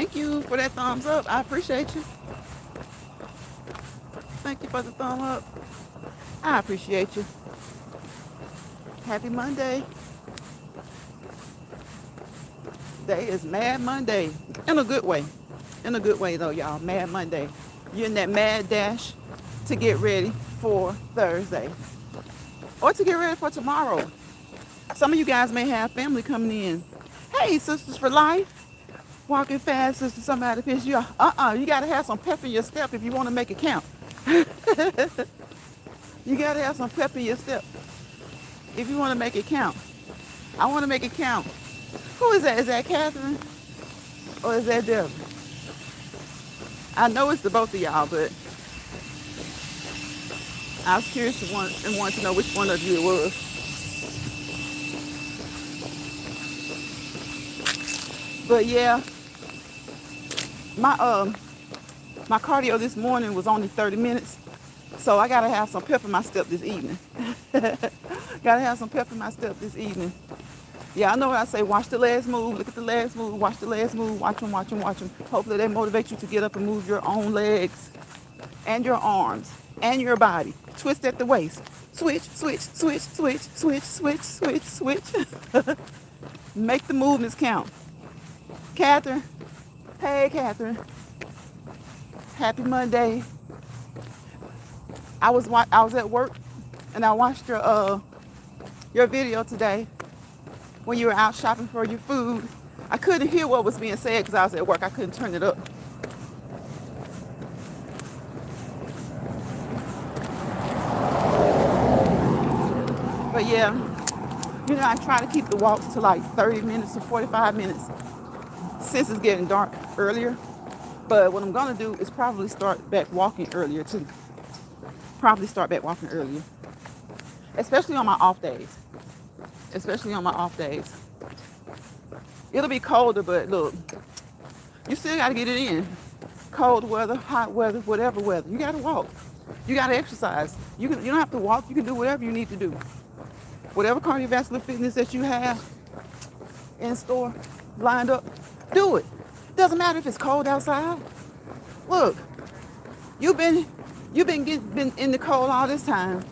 Thank you for that thumbs up. I appreciate you. Thank you for the thumb up. I appreciate you. Happy Monday. Today is Mad Monday. In a good way. In a good way though, y'all. Mad Monday. You're in that mad dash to get ready for Thursday. Or to get ready for tomorrow. Some of you guys may have family coming in. Hey, Sisters for Life. Walking fast, sister, somebody piss you off. You gotta have some pep in your step if you want to make it count. You gotta have some pep in your step if you want to make it count. I want to make it count. Who is that? Is that Catherine? Or is that Deborah? I know it's the both of y'all, but I was curious and wanted to know which one of you it was. But yeah, my cardio this morning was only 30 minutes, so I gotta have some pep in my step this evening. Gotta have some pep in my step this evening. Yeah, I know what I say. Watch the legs move. Look at the legs move. Watch the legs move. Watch them, watch them, watch them. Hopefully they motivate you to get up and move your own legs and your arms and your body. Twist at the waist. Switch, switch, switch, switch, switch, switch, switch, switch. Make the movements count. Catherine. Hey, Catherine. Happy Monday. I was at work and I watched your video today when you were out shopping for your food. I couldn't hear what was being said because I was at work. I couldn't turn it up. But yeah, I try to keep the walks to like 30 minutes to 45 minutes since it's getting dark earlier. But what I'm gonna do is probably start back walking earlier too. Probably start back walking earlier. Especially on my off days. It'll be colder, but look, you still gotta get it in. Cold weather, hot weather, whatever weather. You gotta walk. You gotta exercise. You don't have to walk, you can do whatever you need to do. Whatever cardiovascular fitness that you have in store, lined up, do it. Doesn't matter if it's cold outside. Look, you've been in the cold all this time.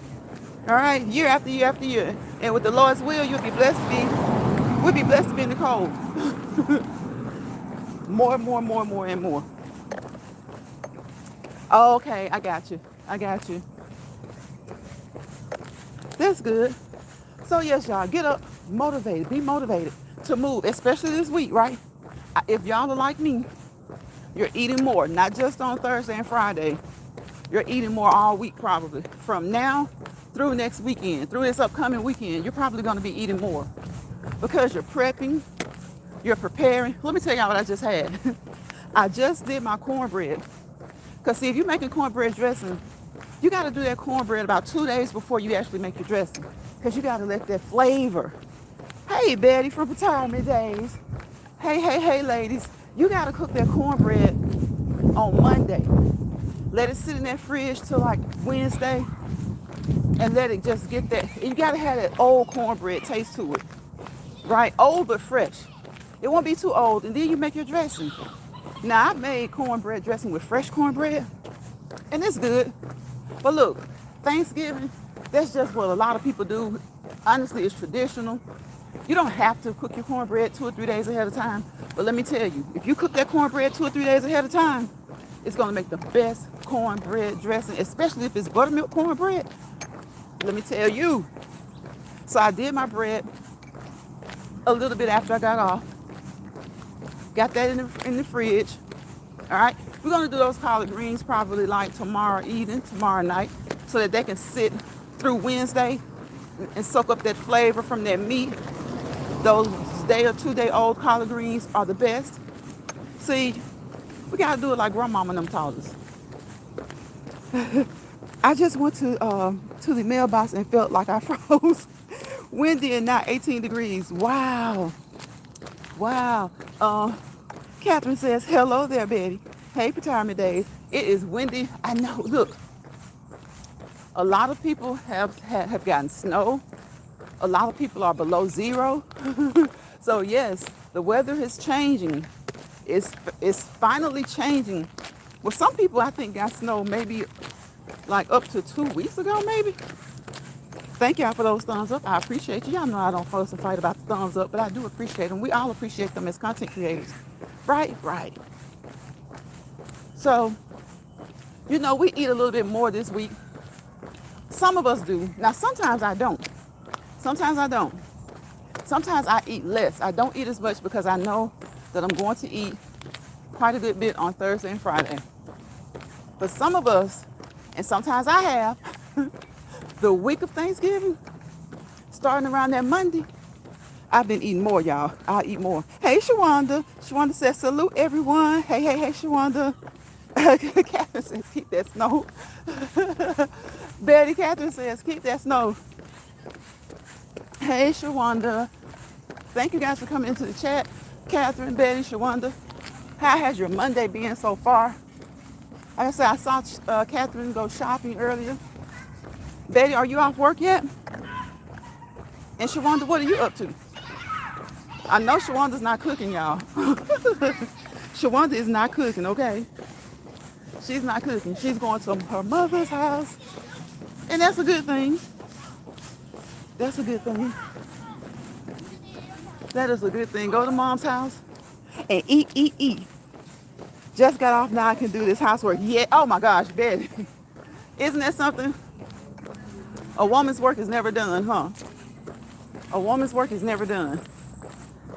All right, year after year after year. And with the Lord's will, we'll be blessed to be in the cold. More and more and more and more and more. Oh, okay, I got you. That's good. So yes, y'all, get up, motivated, be motivated to move, especially this week, right? If y'all are like me, you're eating more, not just on Thursday and Friday. You're eating more all week probably. From now through next weekend, through this upcoming weekend, you're probably going to be eating more because you're prepping, you're preparing. Let me tell y'all what I just had. I just did my cornbread. Because see, if you're making cornbread dressing, you got to do that cornbread about 2 days before you actually make your dressing. Because you got to let that flavor. Hey, Betty from Retirement Days. Hey, ladies. You got to cook that cornbread on Monday. Let it sit in that fridge till like Wednesday. And let it just get that. You got to have that old cornbread taste to it. Right? Old but fresh. It won't be too old. And then you make your dressing. Now, I made cornbread dressing with fresh cornbread. And it's good. But look, Thanksgiving, that's just what a lot of people do. Honestly, it's traditional. You don't have to cook your cornbread 2 or 3 days ahead of time. But let me tell you, if you cook that cornbread 2 or 3 days ahead of time, it's going to make the best cornbread dressing, especially if it's buttermilk cornbread. Let me tell you. So I did my bread a little bit after I got off. Got that in the fridge. All right. We're going to do those collard greens probably like tomorrow night, so that they can sit through Wednesday and soak up that flavor from that meat. Those day or 2 day old collard greens are the best. See, we got to do it like grandmama and them taught us. I just went to the mailbox and felt like I froze. Windy and now 18 degrees. Wow. Catherine says, hello there, Betty. Hey, Retirement Days. It is windy. I know. Look, a lot of people have gotten snow. A lot of people are below zero. So yes, the weather is changing. it's finally changing. Well, some people I think got snow maybe like up to 2 weeks ago, maybe. Thank y'all for those thumbs up. I appreciate you. Y'all know I don't fuss and fight about the thumbs up, but I do appreciate them. We all appreciate them as content creators. Right, right. So, you know, we eat a little bit more this week. Some of us do. Now, sometimes I don't. Sometimes I don't. Sometimes I eat less. I don't eat as much because I know that I'm going to eat quite a good bit on Thursday and Friday. But some of us, and sometimes I have, the week of Thanksgiving, starting around that Monday, I've been eating more, y'all. I'll eat more. Hey, Shawanda. Shawanda says, salute everyone. Hey, hey, hey, Shawanda. Catherine says, keep that snow. Betty Catherine says, keep that snow. Hey, Shawanda. Thank you guys for coming into the chat. Catherine, Betty, Shawanda. How has your Monday been so far? Like I said, I saw Catherine go shopping earlier. Betty, are you off work yet? And Shawanda, what are you up to? I know Shawanda's not cooking, y'all. Shawanda is not cooking, okay? She's not cooking. She's going to her mother's house. And that's a good thing. That's a good thing. That is a good thing. Go to mom's house and eat, eat, eat. Just got off, now I can do this housework. Yeah, oh my gosh, Betty. Isn't that something? A woman's work is never done, huh? A woman's work is never done.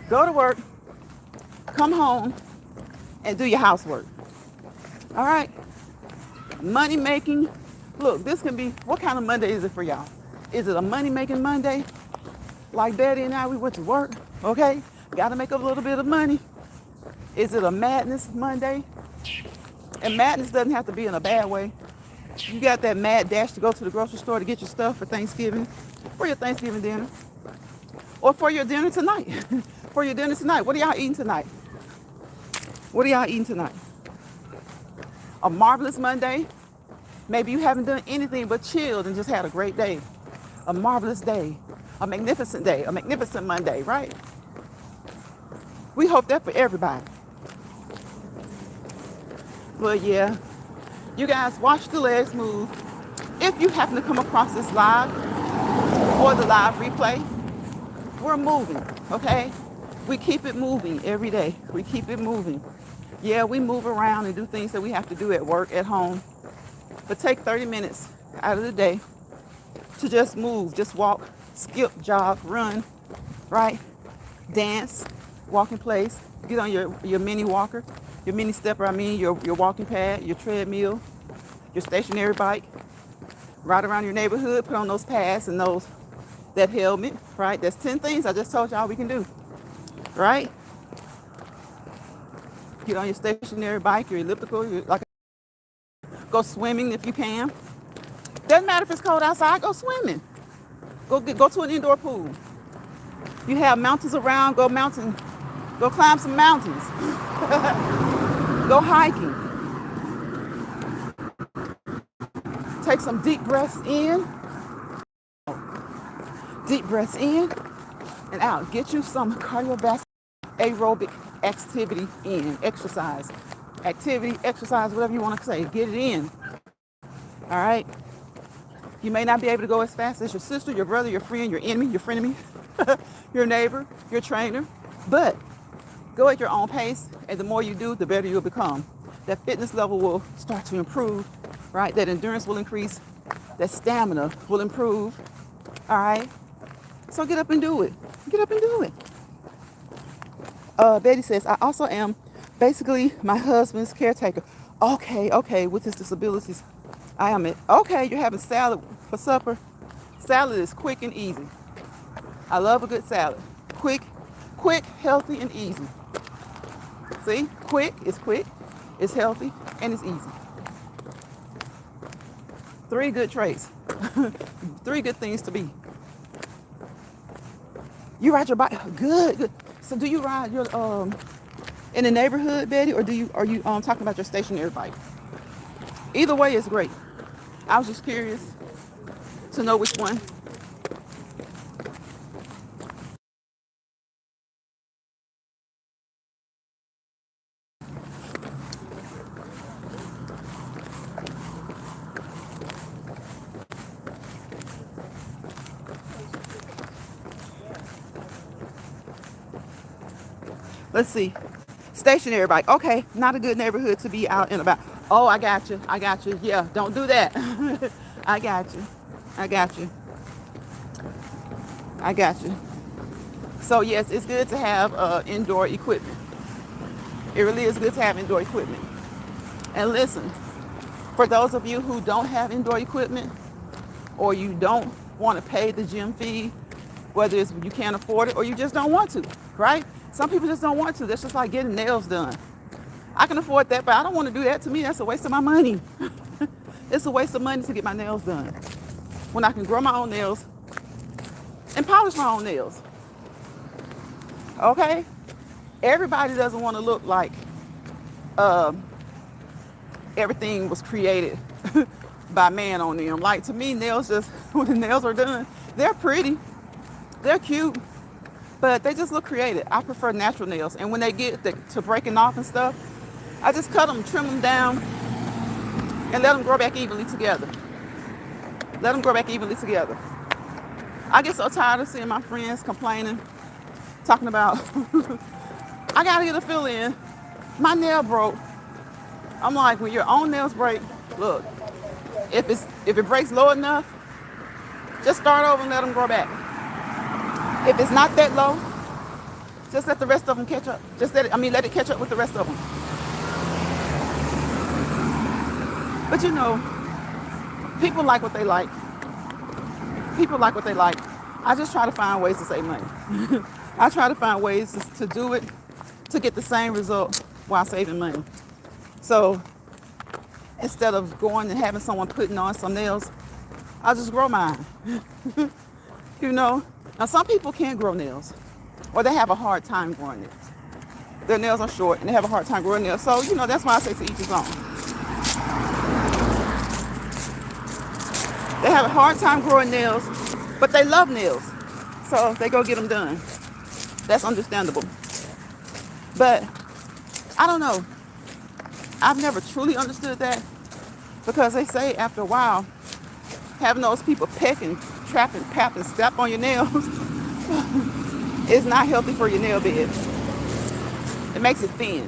Go to work, come home, and do your housework. All right? Money making. Look, this can be, what kind of Monday is it for y'all? Is it a money making Monday? Like Betty and I, we went to work, okay? Got to make a little bit of money. Is it a madness Monday? And madness doesn't have to be in a bad way. You got that mad dash to go to the grocery store to get your stuff for Thanksgiving, for your Thanksgiving dinner, or for your dinner tonight. For your dinner tonight. What are y'all eating tonight? What are y'all eating tonight? A marvelous Monday. Maybe you haven't done anything but chilled and just had a great day. A marvelous day. A magnificent day. A magnificent Monday, right? We hope that for everybody. Well, yeah. You guys watch the legs move. If you happen to come across this live or the live replay, we're moving, okay? We keep it moving every day. We keep it moving. Yeah, we move around and do things that we have to do at work, at home. But take 30 minutes out of the day to just move, just walk, skip, jog, run, right? Dance, walk in place, get on your mini walker, your mini stepper, your walking pad, your treadmill, your stationary bike, ride around your neighborhood, put on those pads and that helmet, right? That's 10 things I just told y'all we can do, right? Get on your stationary bike, your elliptical, go swimming if you can. Doesn't matter if it's cold outside, go swimming. Go to an indoor pool. You have mountains around, go climb some mountains. Go hiking. Take some deep breaths in. Deep breaths in and out. Get you some cardiovascular aerobic activity in. Exercise. Activity, exercise, whatever you want to say. Get it in. All right? You may not be able to go as fast as your sister, your brother, your friend, your enemy, your frenemy, your neighbor, your trainer. But go at your own pace, and the more you do, the better you'll become. That fitness level will start to improve, right? That endurance will increase. That stamina will improve. All right? So get up and do it. Get up and do it. Betty says, I also am basically my husband's caretaker. Okay, with his disabilities. I am it. Okay, you're having salad for supper. Salad is quick and easy. I love a good salad. Quick, healthy, and easy. See? Quick, it's healthy, and it's easy. 3 good traits. 3 good things to be. You ride your bike. Good. So do you ride your in the neighborhood, Betty, or are you talking about your stationary bike? Either way is great. I was just curious to know which one. Let's see. Stationary bike. Okay, not a good neighborhood to be out and about. Oh, I got you. I got you. Yeah, don't do that. I got you. I got you. I got you. So yes, it's good to have indoor equipment. It really is good to have indoor equipment. And listen, for those of you who don't have indoor equipment or you don't want to pay the gym fee, whether it's you can't afford it or you just don't want to, right? Some people just don't want to. That's just like getting nails done. I can afford that, but I don't want to do that. To me, that's a waste of my money. It's a waste of money to get my nails done when I can grow my own nails and polish my own nails. Okay? Everybody doesn't want to look like everything was created by man on them. Like, to me, nails just, when the nails are done, they're pretty, they're cute, but they just look created. I prefer natural nails. And when they get to breaking off and stuff, I just cut them, trim them down, and let them grow back evenly together. Let them grow back evenly together. I get so tired of seeing my friends complaining, talking about, I gotta get a fill in. My nail broke. I'm like, when your own nails break, look, if it breaks low enough, just start over and let them grow back. If it's not that low, just let the rest of them catch up. Let it catch up with the rest of them. But you know, people like what they like. People like what they like. I just try to find ways to save money. I try to find ways to do it to get the same result while saving money. So instead of going and having someone putting on some nails, I'll just grow mine. You know? Now some people can't grow nails, or they have a hard time growing nails. Their nails are short and they have a hard time growing nails. So, you know, that's why I say to each his own. They have a hard time growing nails, but they love nails. So they go get them done. That's understandable. But I don't know. I've never truly understood that, because they say after a while, having those people peck and trap and pap and step on your nails is not healthy for your nail bed. It makes it thin.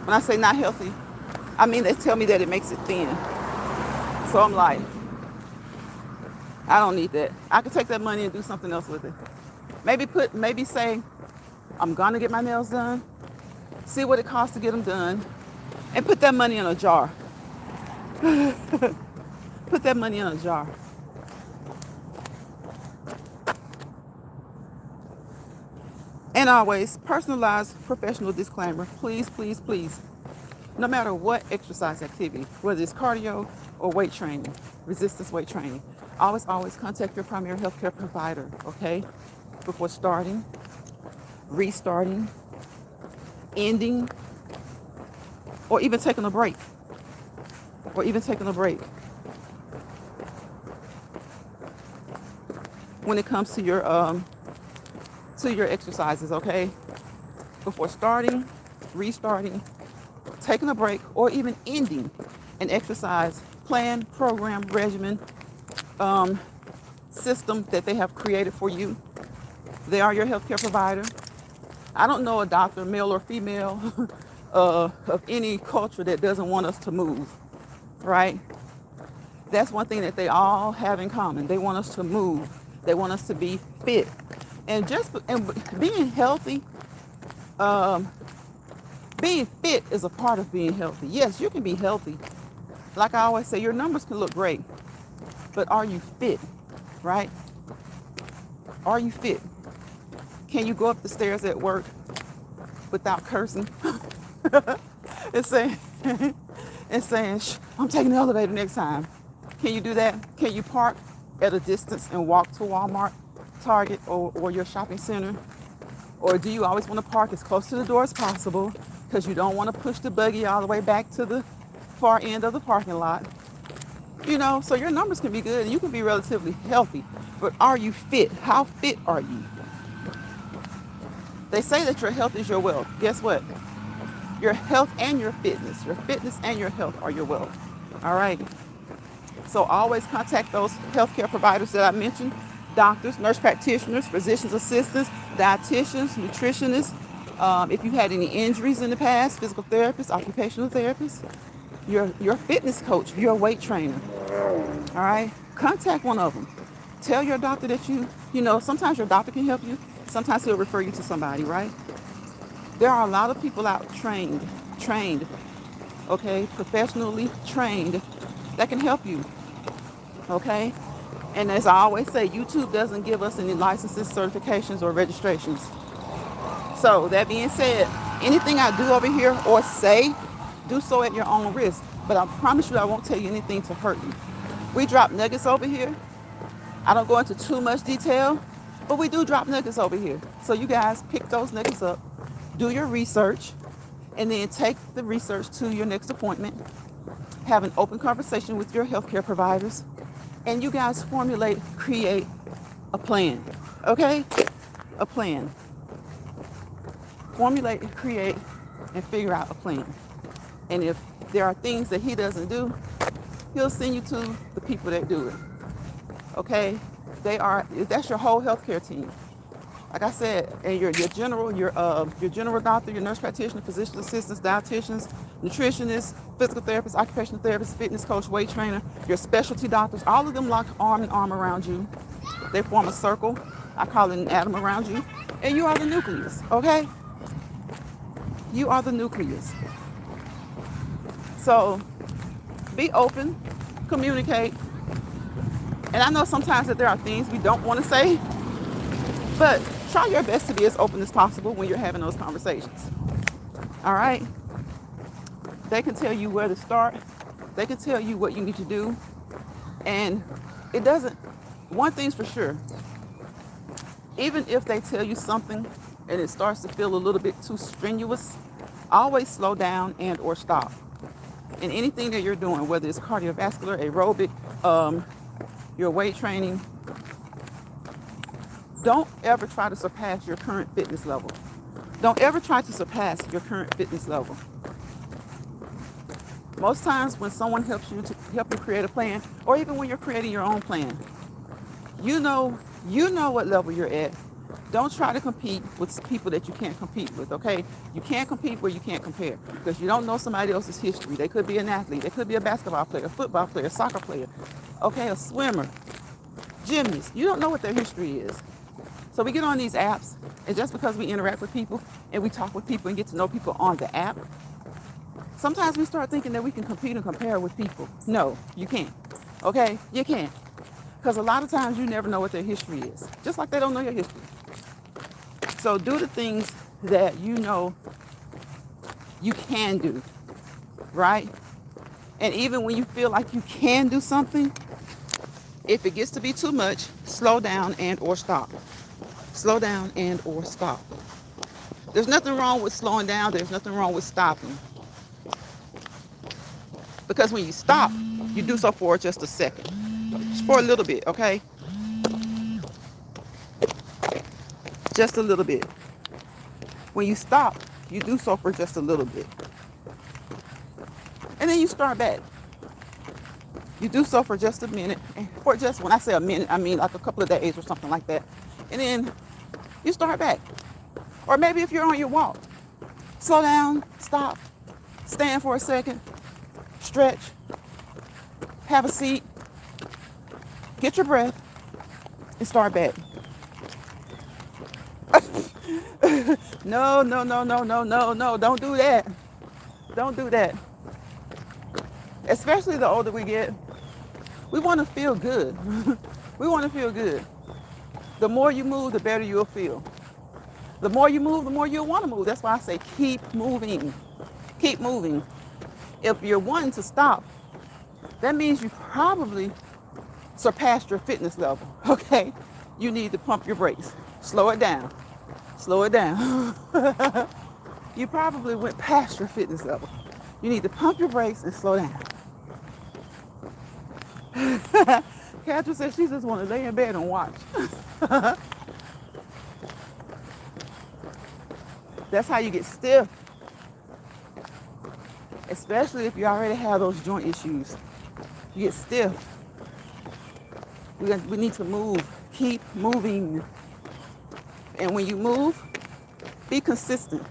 When I say not healthy, I mean they tell me that it makes it thin. So I'm like, I don't need that. I could take that money and do something else with it. Maybe say, I'm gonna get my nails done, see what it costs to get them done, and put that money in a jar. Put that money in a jar. And always, personalized professional disclaimer. Please, please, please. No matter what exercise activity, whether it's cardio or weight training, resistance weight training, always contact your primary healthcare provider, okay? Before starting, restarting, ending, or even taking a break. When it comes to your exercises, okay? Before starting, restarting, taking a break, or even ending an exercise plan, program, regimen, system that they have created for you. They are your healthcare provider. I don't know a doctor, male or female, of any culture that doesn't want us to move, right? That's one thing that they all have in common. They want us to move. They want us to be fit. And being healthy, being fit is a part of being healthy. Yes, you can be healthy. Like I always say, your numbers can look great, but are you fit, right? Are you fit? Can you go up the stairs at work without cursing and saying, I'm taking the elevator next time? Can you do that? Can you park at a distance and walk to Walmart, Target, or your shopping center? Or do you always want to park as close to the door as possible because you don't want to push the buggy all the way back to the far end of the parking lot? You know, so your numbers can be good and you can be relatively healthy, but are you fit? How fit are you? They say that your health is your wealth. Guess what? Your health and your fitness and your health are your wealth. All right. So always contact those healthcare providers that I mentioned: doctors, nurse practitioners, physician's assistants, dietitians, nutritionists, If you had any injuries in the past, physical therapist, occupational therapist, your fitness coach, your weight trainer. All right, contact one of them. Tell your doctor that sometimes your doctor can help you. Sometimes he'll refer you to somebody, right? There are a lot of people out trained, okay, professionally trained that can help you, okay? And as I always say, YouTube doesn't give us any licenses, certifications, or registrations. So that being said, anything I do over here or say, do so at your own risk. But I promise you I won't tell you anything to hurt you. We drop nuggets over here. I don't go into too much detail, but we do drop nuggets over here. So you guys pick those nuggets up, do your research, and then take the research to your next appointment. Have an open conversation with your healthcare providers, and you guys create a plan, okay? A plan. Formulate, create, and figure out a plan. And if there are things that he doesn't do, he'll send you to the people that do it. Okay? That's your whole healthcare team. Like I said, and your general doctor, your nurse practitioner, physician assistants, dietitians, nutritionists, physical therapists, occupational therapists, fitness coach, weight trainer, your specialty doctors, all of them lock arm in arm around you. They form a circle. I call it an atom around you. And you are the nucleus, okay? You are the nucleus. So be open, communicate. And I know sometimes that there are things we don't want to say, but try your best to be as open as possible when you're having those conversations. All right? They can tell you where to start. They can tell you what you need to do. And one thing's for sure, even if they tell you something and it starts to feel a little bit too strenuous, always slow down and or stop. In anything that you're doing, whether it's cardiovascular, aerobic, your weight training, don't ever try to surpass your current fitness level. Don't ever try to surpass your current fitness level. Most times when someone helps you create a plan, or even when you're creating your own plan, you know what level you're at. Don't try to compete with people that you can't compete with, okay? You can't compete where you can't compare, because you don't know somebody else's history. They could be an athlete. They could be a basketball player, a football player, a soccer player, okay, a swimmer, gymnast. You don't know what their history is. So we get on these apps, and just because we interact with people and we talk with people and get to know people on the app, sometimes we start thinking that we can compete and compare with people. No, you can't, okay? You can't. Because a lot of times you never know what their history is, just like they don't know your history. So do the things that you know you can do, right? And even when you feel like you can do something, if it gets to be too much, slow down and or stop. Slow down and or stop. There's nothing wrong with slowing down. There's nothing wrong with stopping. Because when you stop, you do so for just a second. Just for a little bit, okay? Just a little bit. When you stop, you do so for just a little bit. And then you start back. You do so for just a minute. And for just, when I say a minute, I mean like a couple of days or something like that. And then you start back. Or maybe if you're on your walk, slow down, stop, stand for a second, stretch, have a seat, get your breath, and start back. No, don't do that. Don't do that. Especially the older we get, we want to feel good. We want to feel good. The more you move, the better you'll feel. The more you move, the more you'll want to move. That's why I say keep moving. Keep moving. If you're wanting to stop, that means you probably surpassed your fitness level, okay? You need to pump your brakes. Slow it down. Slow it down. You probably went past your fitness level. You need to pump your brakes and slow down. Catherine said she just want to lay in bed and watch. That's how you get stiff. Especially if you already have those joint issues. You get stiff. We need to move. Keep moving. And when you move, be consistent.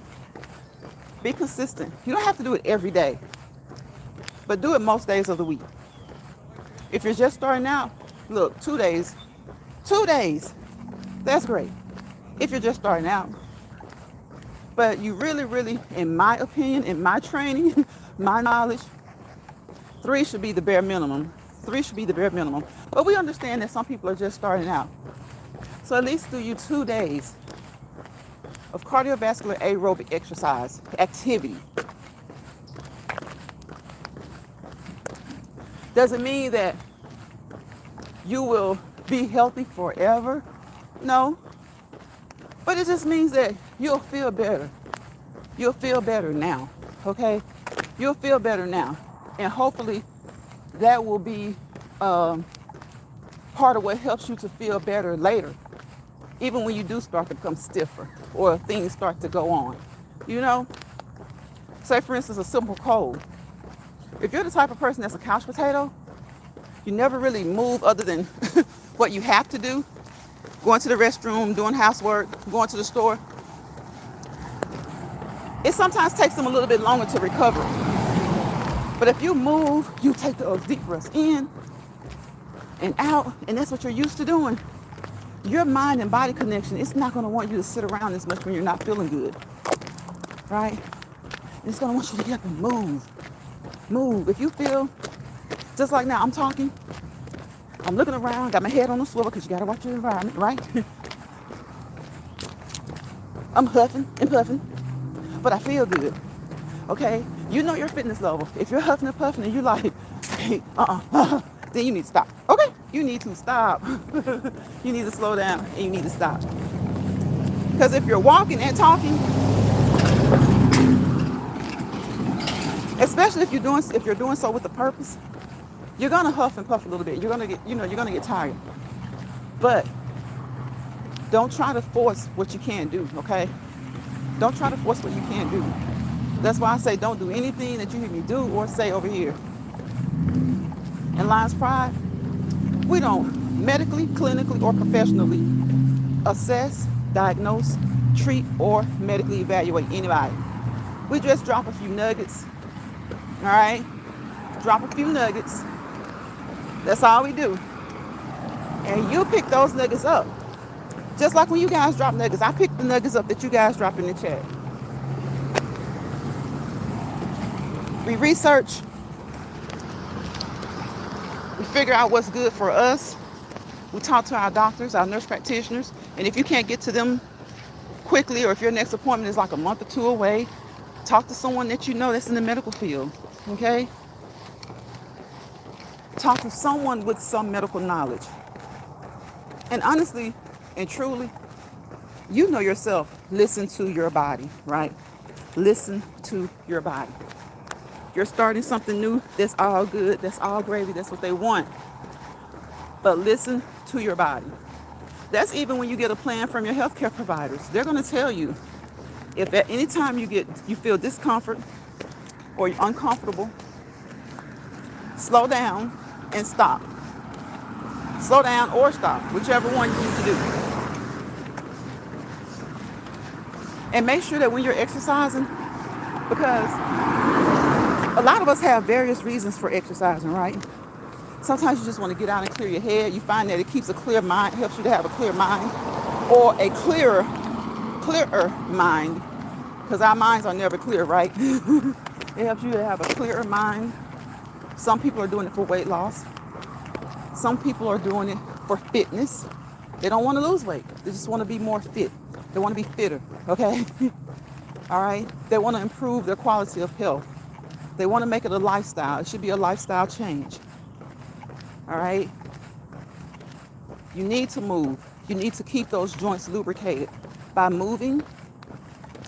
Be consistent. You don't have to do it every day, but do it most days of the week. If you're just starting out, look, 2 days, 2 days, that's great. If you're just starting out, but you really, in my opinion, in my training, my knowledge, 3 should be the bare minimum. 3 should be the bare minimum. But we understand that some people are just starting out. So at least do you 2 days of cardiovascular aerobic exercise activity. Does it mean that you will be healthy forever? No. But it just means that you'll feel better. You'll feel better now, okay? You'll feel better now. And hopefully that will be part of what helps you to feel better later, even when you do start to become stiffer or things start to go on. You know, say for instance, a simple cold. If you're the type of person that's a couch potato, you never really move other than what you have to do, going to the restroom, doing housework, going to the store. It sometimes takes them a little bit longer to recover. But if you move, you take those deep breaths in and out, and that's what you're used to doing. Your mind and body connection, it's not going to want you to sit around as much when you're not feeling good, right? It's going to want you to get up and move. Move. If you feel, just like now, I'm talking, I'm looking around, got my head on the swivel because you got to watch your environment, right? I'm huffing and puffing, but I feel good, okay? You know your fitness level. If you're huffing and puffing and you're like, hey, then you need to stop, okay? You need to stop. You need to slow down and you need to stop. Because if you're walking and talking, especially if you're doing so with a purpose, you're gonna huff and puff a little bit. You're gonna get tired. But don't try to force what you can't do, okay? Don't try to force what you can't do. That's why I say don't do anything that you hear me do or say over here. In Lions Pride, we don't medically, clinically, or professionally assess, diagnose, treat, or medically evaluate anybody. We just drop a few nuggets, all right? Drop a few nuggets. That's all we do. And you pick those nuggets up. Just like when you guys drop nuggets, I pick the nuggets up that you guys drop in the chat. We research. We figure out what's good for us. We talk to our doctors, our nurse practitioners. And if you can't get to them quickly, or if your next appointment is like a month or 2 away, talk to someone that you know that's in the medical field, okay? Talk to someone with some medical knowledge. And honestly and truly, you know yourself. Listen to your body, right? Listen to your body. You're starting something new, that's all good, that's all gravy, that's what they want. But listen to your body. That's even when you get a plan from your healthcare providers. They're going to tell you if at any time you feel discomfort or you're uncomfortable, slow down and stop. Slow down or stop, whichever one you need to do. And make sure that when you're exercising, because a lot of us have various reasons for exercising, right? Sometimes you just want to get out and clear your head. You find that it keeps a clear mind, helps you to have a clear mind, or a clearer mind, because our minds are never clear, right? It helps you to have a clearer mind. Some people are doing it for weight loss. Some people are doing it for fitness. They don't want to lose weight. They just want to be more fit. They want to be fitter, okay? All right? They want to improve their quality of health. They want to make it a lifestyle. It should be a lifestyle change. All right? You need to move. You need to keep those joints lubricated. By moving,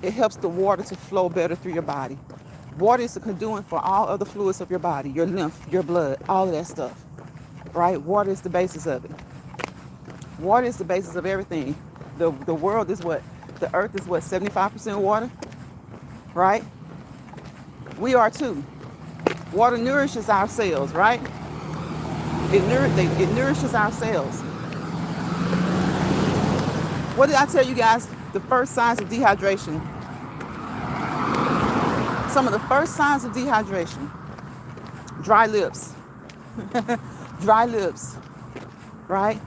it helps the water to flow better through your body. Water is the conduit for all other fluids of your body, your lymph, your blood, all of that stuff. Right? Water is the basis of it. Water is the basis of everything. The world is what? The earth is what? 75% water? Right? We are too. Water nourishes our cells, right? It nourishes our cells. What did I tell you guys? The first signs of dehydration. Some of the first signs of dehydration: dry lips, dry lips, right?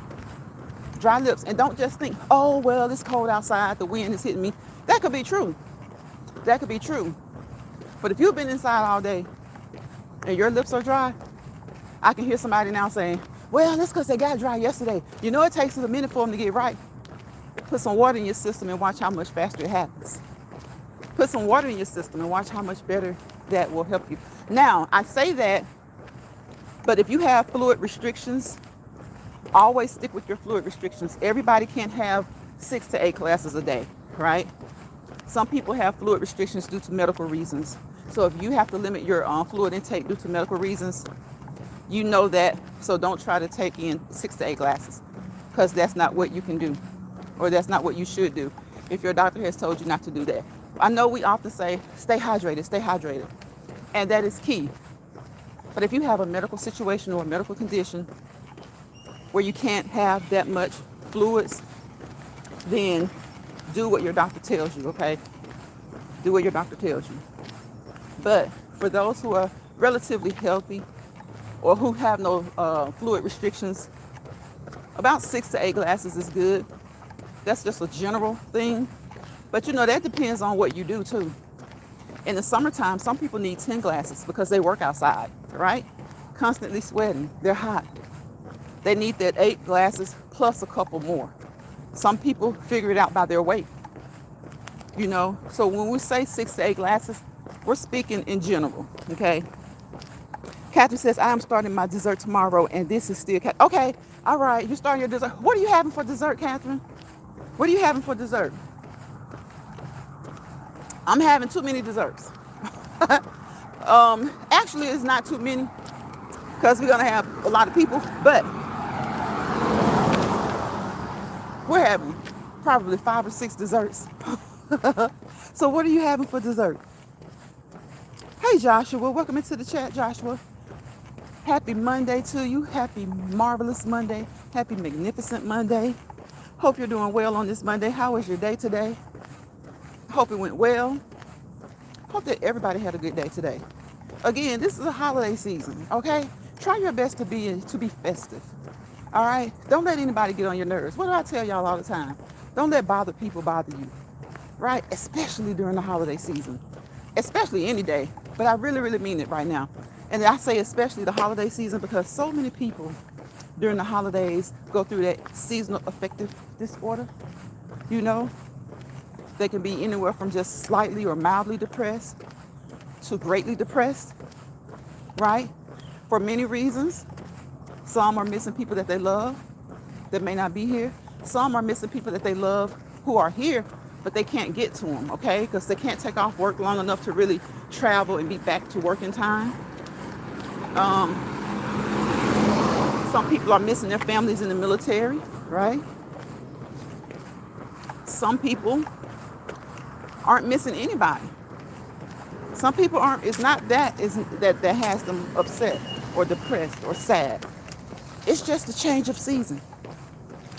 Dry lips. And don't just think, oh, well, it's cold outside, the wind is hitting me. That could be true. That could be true. But if you've been inside all day and your lips are dry, I can hear somebody now saying, well, that's because they got dry yesterday. You know, it takes a minute for them to get right. Put some water in your system and watch how much faster it happens. Put some water in your system and watch how much better that will help you. Now, I say that, but if you have fluid restrictions, always stick with your fluid restrictions. Everybody can't have 6 to 8 glasses a day, right? Some people have fluid restrictions due to medical reasons. So if you have to limit your fluid intake due to medical reasons, you know that. So don't try to take in 6 to 8 glasses, because that's not what you can do, or that's not what you should do if your doctor has told you not to do that. I know we often say, stay hydrated, and that is key. But if you have a medical situation or a medical condition where you can't have that much fluids, then do what your doctor tells you, okay? Do what your doctor tells you. But for those who are relatively healthy or who have no fluid restrictions, about 6 to 8 glasses is good. That's just a general thing. But you know, that depends on what you do too. In the summertime, some people need 10 glasses because they work outside, right? Constantly sweating, they're hot. They need that 8 glasses plus a couple more. Some people figure it out by their weight, you know? So when we say 6 to 8 glasses, we're speaking in general, okay? Catherine says, I am starting my dessert tomorrow, and this is still... Okay, all right, you're starting your dessert. What are you having for dessert, Catherine? What are you having for dessert? I'm having too many desserts. Actually, it's not too many because we're going to have a lot of people, but we're having probably 5 or 6 desserts. So what are you having for dessert? Hey, Joshua. Welcome into the chat, Joshua. Happy Monday to you. Happy marvelous Monday. Happy magnificent Monday. Hope you're doing well on this Monday. How was your day today? Hope it went well. Hope that everybody had a good day today. Again, this is a holiday season, okay? Try your best to be festive, all right? Don't let anybody get on your nerves. What do I tell y'all all the time? Don't let bothered people bother you, right? Especially during the holiday season. Especially any day, but I really, really mean it right now. And I say especially the holiday season because so many people during the holidays go through that seasonal affective disorder, you know? They can be anywhere from just slightly or mildly depressed to greatly depressed, right? For many reasons. Some are missing people that they love that may not be here. Some are missing people that they love who are here, but they can't get to them, okay? Because they can't take off work long enough to really travel and be back to work in time. Some people are missing their families in the military, right? Some people aren't missing anybody. Some people aren't, it's not that has them upset or depressed or sad. It's just a change of season.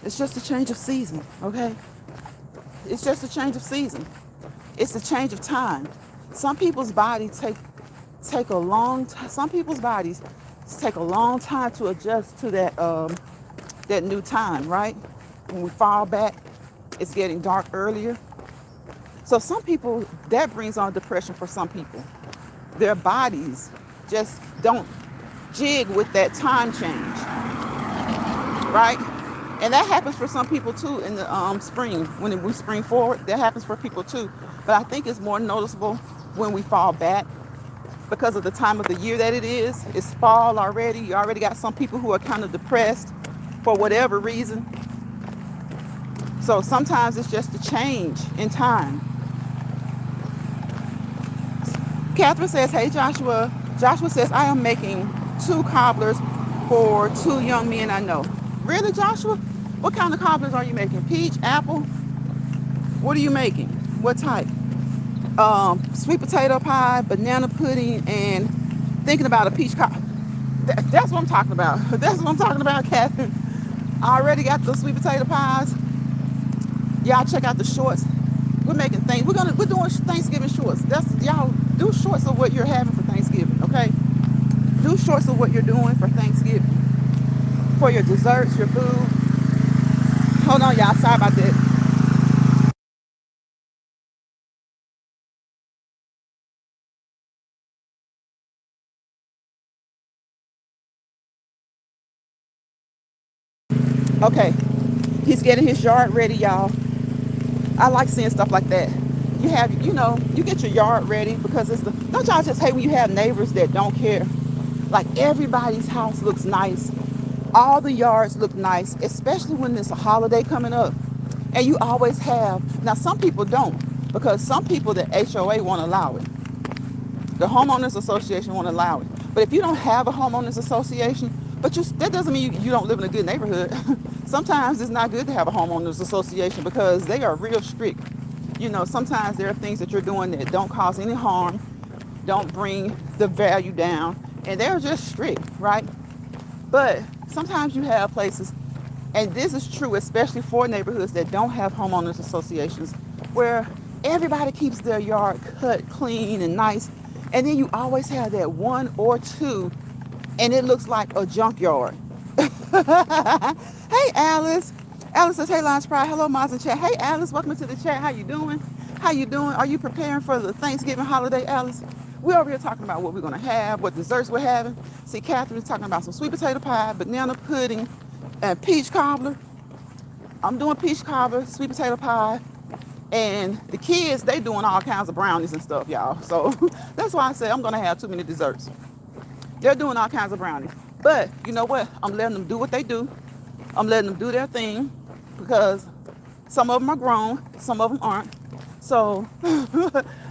It's just a change of season, okay? It's just a change of season. It's a change of time. Some people's bodies take a long time. Some people's bodies take a long time to adjust to that new time, right? When we fall back, it's getting dark earlier. So some people, that brings on depression for some people. Their bodies just don't jig with that time change, right? And that happens for some people too in the spring. When we spring forward, that happens for people too. But I think it's more noticeable when we fall back because of the time of the year that it is. It's fall already. You already got some people who are kind of depressed for whatever reason. So sometimes it's just a change in time. Catherine says, hey, Joshua. Joshua says, I am making 2 cobblers for 2 young men I know. Really, Joshua? What kind of cobblers are you making? Peach, apple? What are you making? What type? Sweet potato pie, banana pudding, and thinking about a peach cobbler. That's what I'm talking about. That's what I'm talking about, Catherine. I already got the sweet potato pies. Y'all check out the shorts We're making things. We're doing Thanksgiving shorts. That's y'all do shorts of what you're having for Thanksgiving. Okay, do shorts of what you're doing for Thanksgiving, for your desserts, your food. Hold on, y'all. Sorry about that. Okay, he's getting his yard ready, y'all. I like seeing stuff like that. You get your yard ready because don't y'all just hate when you have neighbors that don't care? Like everybody's house looks nice. All the yards look nice, especially when there's a holiday coming up. And you always have, now some people don't, because some people, the HOA won't allow it. The homeowners association won't allow it. But if you don't have a homeowners association, that doesn't mean you don't live in a good neighborhood. Sometimes it's not good to have a homeowners association because they are real strict. Sometimes there are things that you're doing that don't cause any harm, don't bring the value down, and they're just strict, right? But sometimes you have places, and this is true especially for neighborhoods that don't have homeowners associations, where everybody keeps their yard cut clean and nice, and then you always have that one or two, and it looks like a junkyard. Hey, Alice. Alice says, hey, Lounge Pride. Hello, Moz and Chat. Hey, Alice, welcome to the chat. How you doing? How you doing? Are you preparing for the Thanksgiving holiday, Alice? We're over here talking about what we're going to have, what desserts we're having. See, Catherine's talking about some sweet potato pie, banana pudding, and peach cobbler. I'm doing peach cobbler, sweet potato pie, and the kids, they doing all kinds of brownies and stuff, y'all. So that's why I said I'm going to have too many desserts. They're doing all kinds of brownies. But you know what? I'm letting them do what they do. I'm letting them do their thing because some of them are grown, some of them aren't. So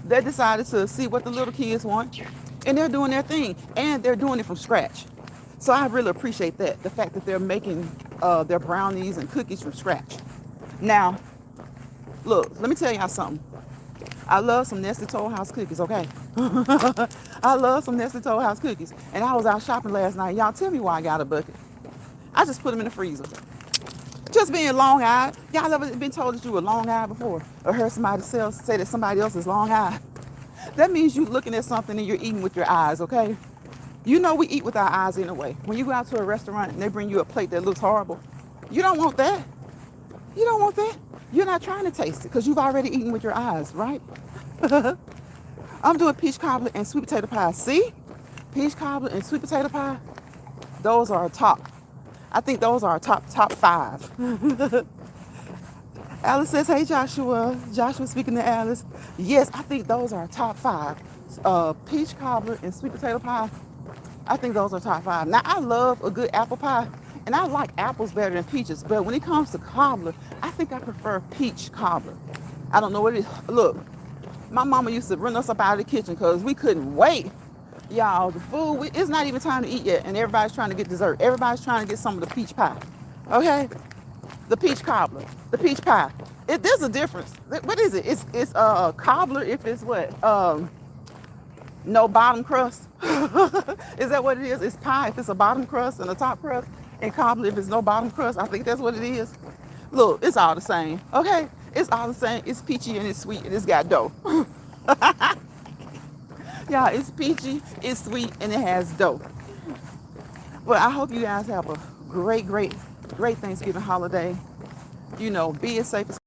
they decided to see what the little kids want, and they're doing their thing, and they're doing it from scratch. So I really appreciate that, the fact that they're making their brownies and cookies from scratch. Now, look, let me tell y'all something. I love some Nestle Toll House cookies, okay? I love some Nestle Toll House cookies. And I was out shopping last night. Y'all tell me why I got a bucket. I just put them in the freezer. Just being long-eyed. Y'all ever been told that you were long-eyed before? Or heard somebody say that somebody else is long-eyed? That means you're looking at something and you're eating with your eyes, okay? You know we eat with our eyes anyway. When you go out to a restaurant and they bring you a plate that looks horrible, you don't want that. You don't want that. You're not trying to taste it because you've already eaten with your eyes, right? I'm doing peach cobbler and sweet potato pie. See? Peach cobbler and sweet potato pie. Those are top. I think those are top 5. Alice says, hey, Joshua. Joshua speaking to Alice. Yes, I think those are top 5. Peach cobbler and sweet potato pie. I think those are top 5. Now, I love a good apple pie, and I like apples better than peaches. But when it comes to cobbler, I think I prefer peach cobbler. I don't know what it is. Look, my mama used to run us up out of the kitchen because we couldn't wait. Y'all, the food, it's not even time to eat yet, and everybody's trying to get dessert. Everybody's trying to get some of the peach pie. Okay? The peach cobbler, the peach pie. There's a difference. What is it? It's cobbler if it's what? No bottom crust. Is that what it is? It's pie if it's a bottom crust and a top crust, and cobbler if it's no bottom crust. I think that's what it is. Look, it's all the same. Okay? It's all the same. It's peachy and it's sweet and it's got dough. Yeah, it's peachy, it's sweet, and it has dough. But I hope you guys have a great Thanksgiving holiday. Be as safe as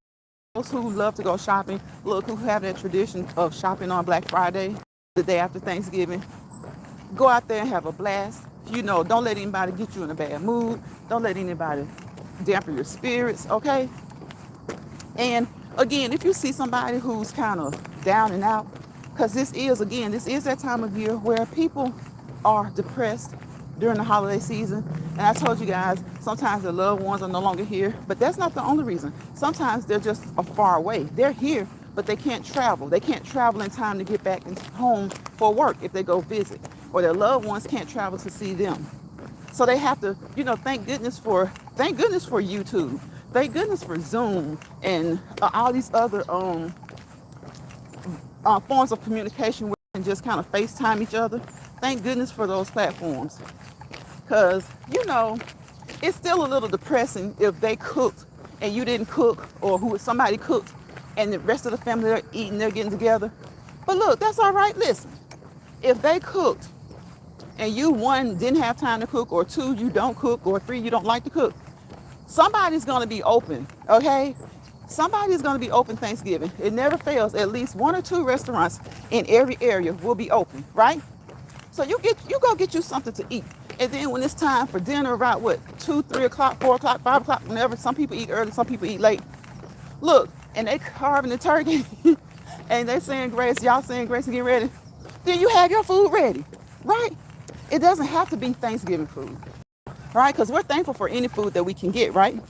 those who love to go shopping. Look, who have that tradition of shopping on Black Friday, the day after Thanksgiving. Go out there and have a blast. Don't let anybody get you in a bad mood. Don't let anybody dampen your spirits, okay? And again, if you see somebody who's kind of down and out, because this is that time of year where people are depressed during the holiday season. And I told you guys, sometimes their loved ones are no longer here, but that's not the only reason. Sometimes they're just far away. They're here, but they can't travel. They can't travel in time to get back home for work if they go visit, or their loved ones can't travel to see them. So they have to, thank goodness for YouTube. Thank goodness for Zoom and all these other forms of communication where we can just kind of FaceTime each other. Thank goodness for those platforms. Because, it's still a little depressing if they cooked and you didn't cook, or somebody cooked and the rest of the family are eating, they're getting together. But look, that's all right. Listen, if they cooked and you, one, didn't have time to cook, or two, you don't cook, or three, you don't like to cook, somebody's going to be open, okay? Somebody's going to be open Thanksgiving. It never fails. At least one or two restaurants in every area will be open, right? So you go get you something to eat. And then when it's time for dinner, about what, 2, 3 o'clock, 4 o'clock, 5 o'clock, whenever, some people eat early, some people eat late. Look, and they carving the turkey and they saying grace, y'all saying grace and getting ready. Then you have your food ready, right? It doesn't have to be Thanksgiving food, right? Because we're thankful for any food that we can get, right?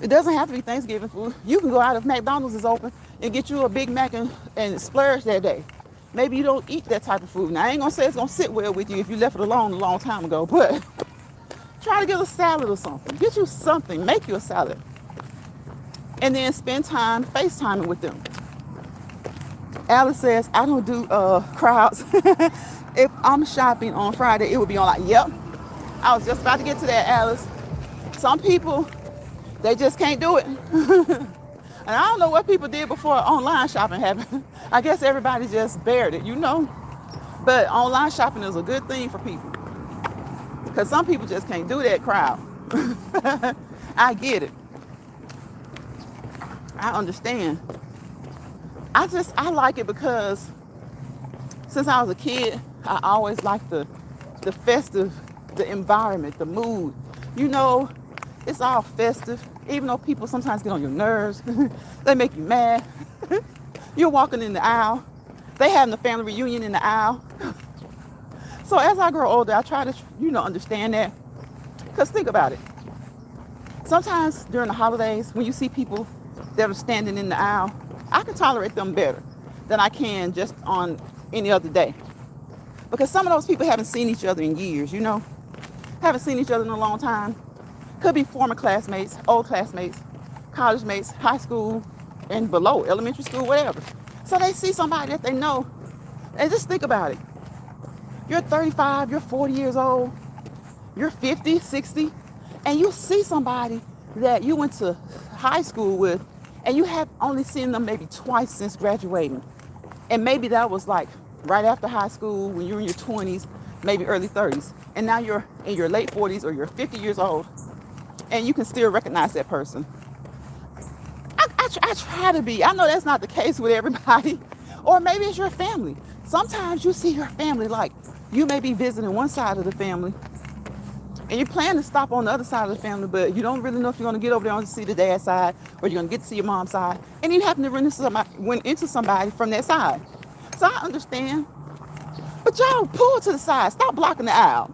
It doesn't have to be Thanksgiving food. You can go out if McDonald's is open and get you a Big Mac and splurge that day. Maybe you don't eat that type of food. Now, I ain't going to say it's going to sit well with you if you left it alone a long time ago, but try to get a salad or something. Get you something. Make you a salad. And then spend time FaceTiming with them. Alice says, I don't do crowds. If I'm shopping on Friday, it would be on like, yep. I was just about to get to that, Alice. Some people, they just can't do it. And I don't know what people did before online shopping happened. I guess everybody just bared it, you know. But online shopping is a good thing for people. Because some people just can't do that crowd. I get it. I understand. I like it because since I was a kid, I always liked the festive, the environment, the mood. You know, it's all festive. Even though people sometimes get on your nerves, they make you mad. You're walking in the aisle. They having a family reunion in the aisle. So as I grow older, I try to, understand that. Because think about it. Sometimes during the holidays, when you see people that are standing in the aisle, I can tolerate them better than I can just on any other day. Because some of those people haven't seen each other in years, haven't seen each other in a long time. Could be former classmates, old classmates, college mates, high school and below, elementary school, whatever. So they see somebody that they know. And just think about it. You're 35, you're 40 years old, you're 50, 60, and you see somebody that you went to high school with, and you have only seen them maybe twice since graduating. And maybe that was like right after high school when you're in your 20s, maybe early 30s. And now you're in your late 40s or you're 50 years old. And you can still recognize that person. I try to be. I know that's not the case with everybody. Or maybe it's your family. Sometimes you see your family, like you may be visiting one side of the family and you plan to stop on the other side of the family, but you don't really know if you're going to get over there and see the dad's side or you're going to get to see your mom's side. And you happen to run into somebody from that side. So I understand. But y'all pull to the side. Stop blocking the aisle.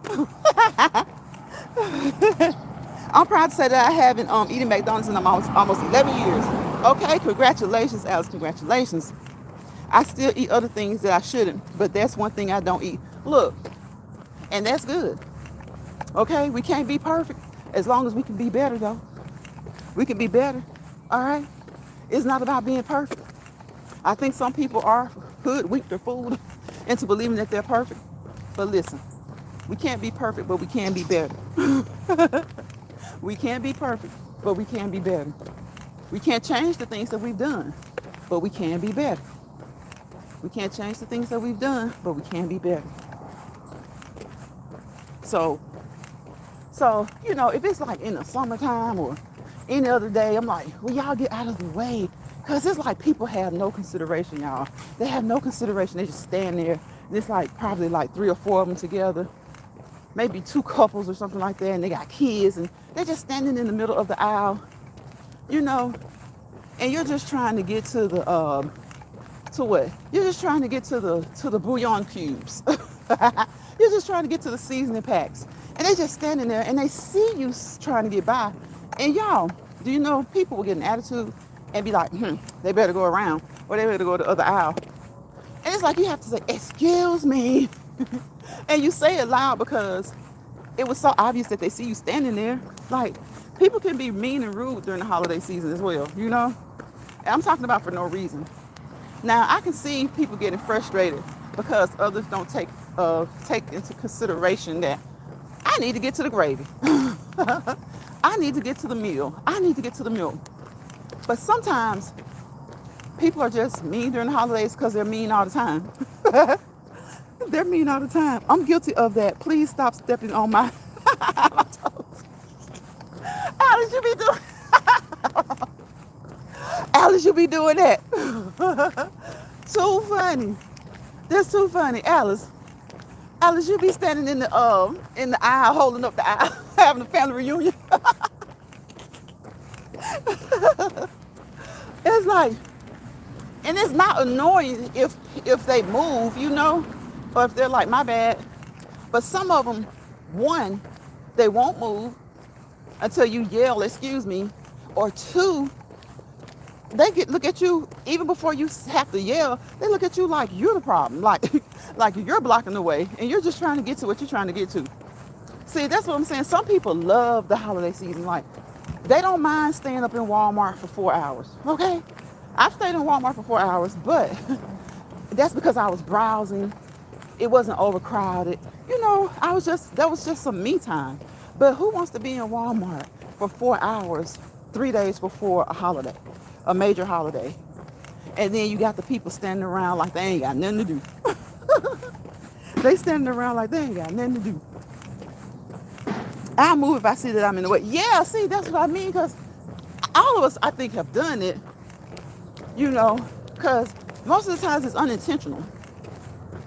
I'm proud to say that I haven't eaten McDonald's in almost 11 years. Okay, congratulations, Alice, congratulations. I still eat other things that I shouldn't, but that's one thing I don't eat. Look, and that's good. Okay, we can't be perfect as long as we can be better, though. We can be better, all right? It's not about being perfect. I think some people are hoodwinked or fooled into believing that they're perfect. But listen, we can't be perfect, but we can be better. We can't be perfect, but we can be better. We can't change the things that we've done, but we can be better. We can't change the things that we've done, but we can be better. So, if it's like in the summertime or any other day, I'm like, well, y'all get out of the way. Because it's like people have no consideration, y'all. They have no consideration. They just stand there. And it's like probably like 3 or 4 of them together. Maybe 2 couples or something like that. And they got kids. And they're just standing in the middle of the aisle. And you're just trying to get to the, to what? You're just trying to get to the bouillon cubes. You're just trying to get to the seasoning packs. And they're just standing there and they see you trying to get by. And y'all, do you know people will get an attitude and be like, they better go around or they better go to the other aisle. And it's like you have to say, excuse me. And you say it loud because it was so obvious that they see you standing there. Like, people can be mean and rude during the holiday season as well, And I'm talking about for no reason. Now, I can see people getting frustrated because others don't take into consideration that I need to get to the gravy. I need to get to the meal. I need to get to the milk. But sometimes People are just mean during the holidays because they're mean all the time. They're mean all the time. I'm guilty of that. Please stop stepping on my, my toes. Alice, you be doing Alice, you be doing that. Too funny. That's too funny. Alice, you be standing in the aisle, holding up the aisle, having a family reunion. It's like, and it's not annoying if they move, or if they're like, my bad. But some of them, one, they won't move until you yell, excuse me, or two, they look at you even before you have to yell. They look at you like you're the problem, like like you're blocking the way, and you're just trying to get to what you're trying to get to. See, that's what I'm saying. Some people love the holiday season. Like, they don't mind staying up in Walmart for 4 hours. Okay, I've stayed in Walmart for 4 hours, but that's because I was browsing. It wasn't overcrowded. That was just some me time. But who wants to be in Walmart for 4 hours, 3 days before a holiday, a major holiday? And then you got the people standing around like they ain't got nothing to do. They standing around like they ain't got nothing to do. I'll move if I see that I'm in the way. Yeah, see, that's what I mean, because all of us, I think, have done it, because most of the times it's unintentional.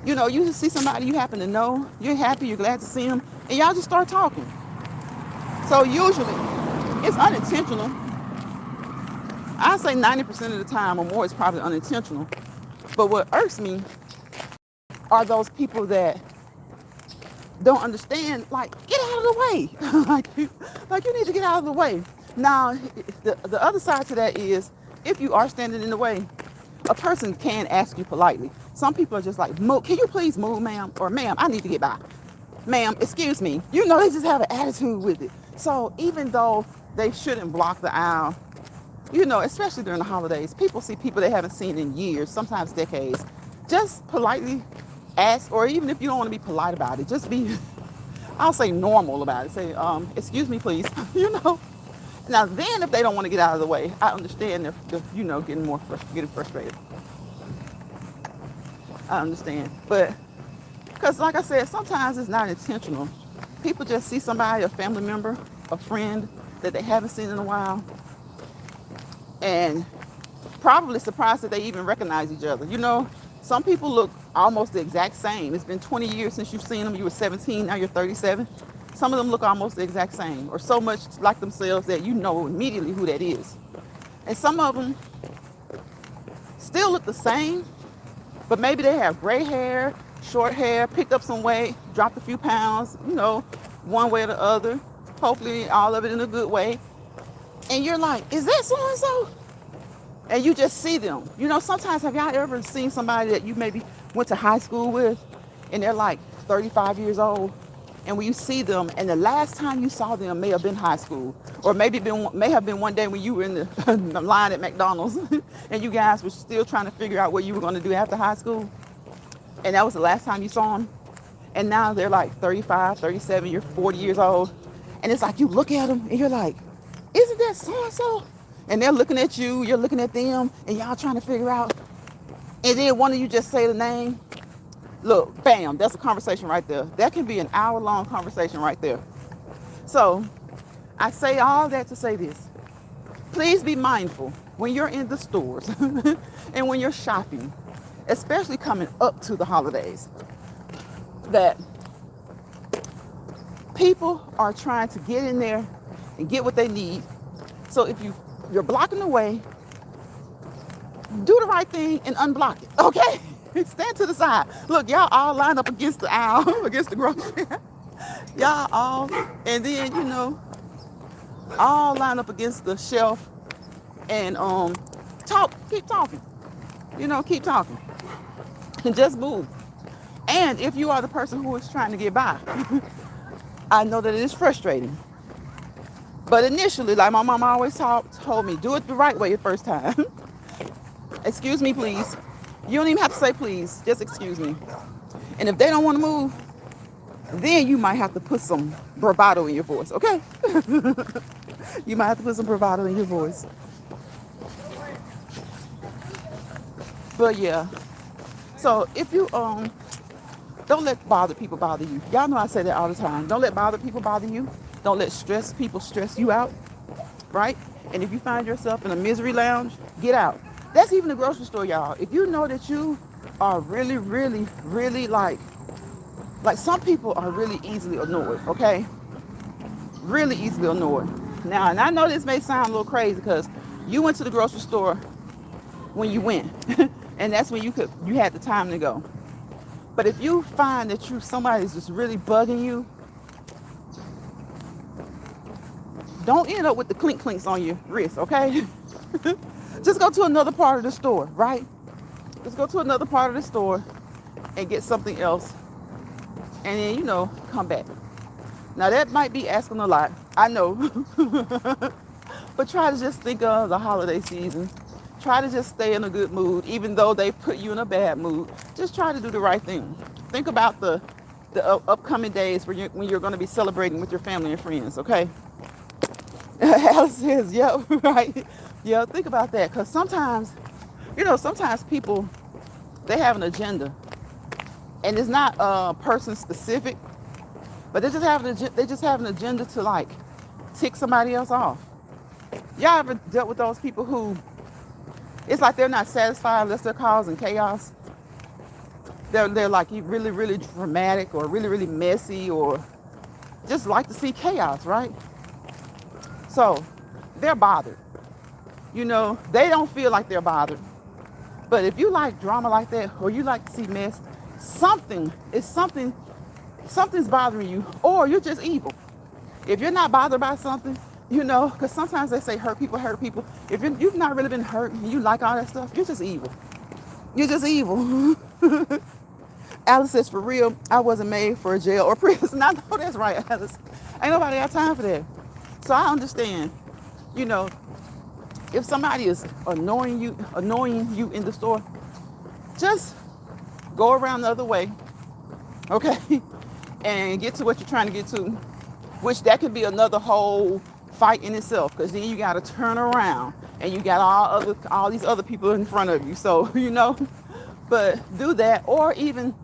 You just see somebody you happen to know, you're happy, you're glad to see them, and y'all just start talking. So usually, it's unintentional. I say 90% of the time or more is probably unintentional. But what irks me are those people that don't understand, like, get out of the way. like you need to get out of the way. Now, the other side to that is, if you are standing in the way, a person can ask you politely. Some people are just like, can you please move, ma'am? Or, ma'am, I need to get by. Ma'am, excuse me. They just have an attitude with it. So even though they shouldn't block the aisle, especially during the holidays, people see people they haven't seen in years, sometimes decades. Just politely ask, or even if you don't want to be polite about it, just be, I'll say normal about it. Say, excuse me, please. Now then, if they don't want to get out of the way, I understand they're getting frustrated. I understand. But, because like I said, sometimes it's not intentional. People just see somebody, a family member, a friend that they haven't seen in a while, and probably surprised that they even recognize each other. Some people look almost the exact same. It's been 20 years since you've seen them. You were 17, now you're 37. Some of them look almost the exact same, or so much like themselves that you know immediately who that is. And some of them still look the same, but maybe they have gray hair, short hair, picked up some weight, dropped a few pounds, one way or the other, hopefully all of it in a good way. And you're like, is that so-and-so? And you just see them. Sometimes, have y'all ever seen somebody that you maybe went to high school with, and they're like 35 years old? And when you see them, and the last time you saw them may have been high school, or may have been one day when you were in the line at McDonald's, and you guys were still trying to figure out what you were going to do after high school. And that was the last time you saw them. And now they're like 35, 37, you're 40 years old. And it's like you look at them, and you're like, isn't that so-and-so? And they're looking at you, you're looking at them, and y'all trying to figure out. And then one of you just say the name. Look, bam, that's a conversation right there. That can be an hour-long conversation right there. So I say all that to say this. Please be mindful when you're in the stores and when you're shopping, especially coming up to the holidays, that people are trying to get in there and get what they need. So if you're blocking the way, do the right thing and unblock it, okay? Stand to the side. Look, y'all all line up against the aisle, against the grocery. Y'all all, and then, all line up against the shelf and keep talking. Keep talking. And just move. And if you are the person who is trying to get by, I know that it is frustrating. But initially, like my mom always told me, do it the right way the first time. Excuse me, please. You don't even have to say please, just excuse me. And if they don't want to move, then you might have to put some bravado in your voice, okay? You might have to put some bravado in your voice. But yeah, so if you don't let bother people bother you. Y'all know I say that all the time. Don't let bother people bother you. Don't let stress people stress you out, right? And if you find yourself in a misery lounge, get out. That's even the grocery store, y'all. If you know that you are really, really, really like some people are really easily annoyed, okay? Really easily annoyed. Now, and I know this may sound a little crazy because you went to the grocery store when you went, and that's when you had the time to go. But if you find that somebody's just really bugging you, don't end up with the clink clinks on your wrist, okay? Just go to another part of the store, right? Just go to another part of the store and get something else, and then come back. Now that might be asking a lot, I know. But try to just think of the holiday season. Try to just stay in a good mood, even though they put you in a bad mood. Just try to do the right thing. Think about the upcoming days when you're going to be celebrating with your family and friends, okay? Alice says, yep, right. Yeah, think about that. Because sometimes people, they have an agenda. And it's not person specific, but they just have an agenda to like tick somebody else off. Y'all ever dealt with those people who it's like they're not satisfied unless they're causing chaos? They're like really, really dramatic or really, really messy or just like to see chaos, right? So they're bothered. They don't feel like they're bothered. But if you like drama like that or you like to see mess, something's bothering you, or you're just evil. If you're not bothered by something, because sometimes they say hurt people. If you've not really been hurt and you like all that stuff, you're just evil. You're just evil. Alice says, for real, I wasn't made for a jail or prison. I know that's right, Alice. Ain't nobody got time for that. So I understand, if somebody is annoying you in the store, just go around the other way, okay, and get to what you're trying to get to, which that could be another whole fight in itself, because then you got to turn around and you got all these other people in front of you. So but do that. Or even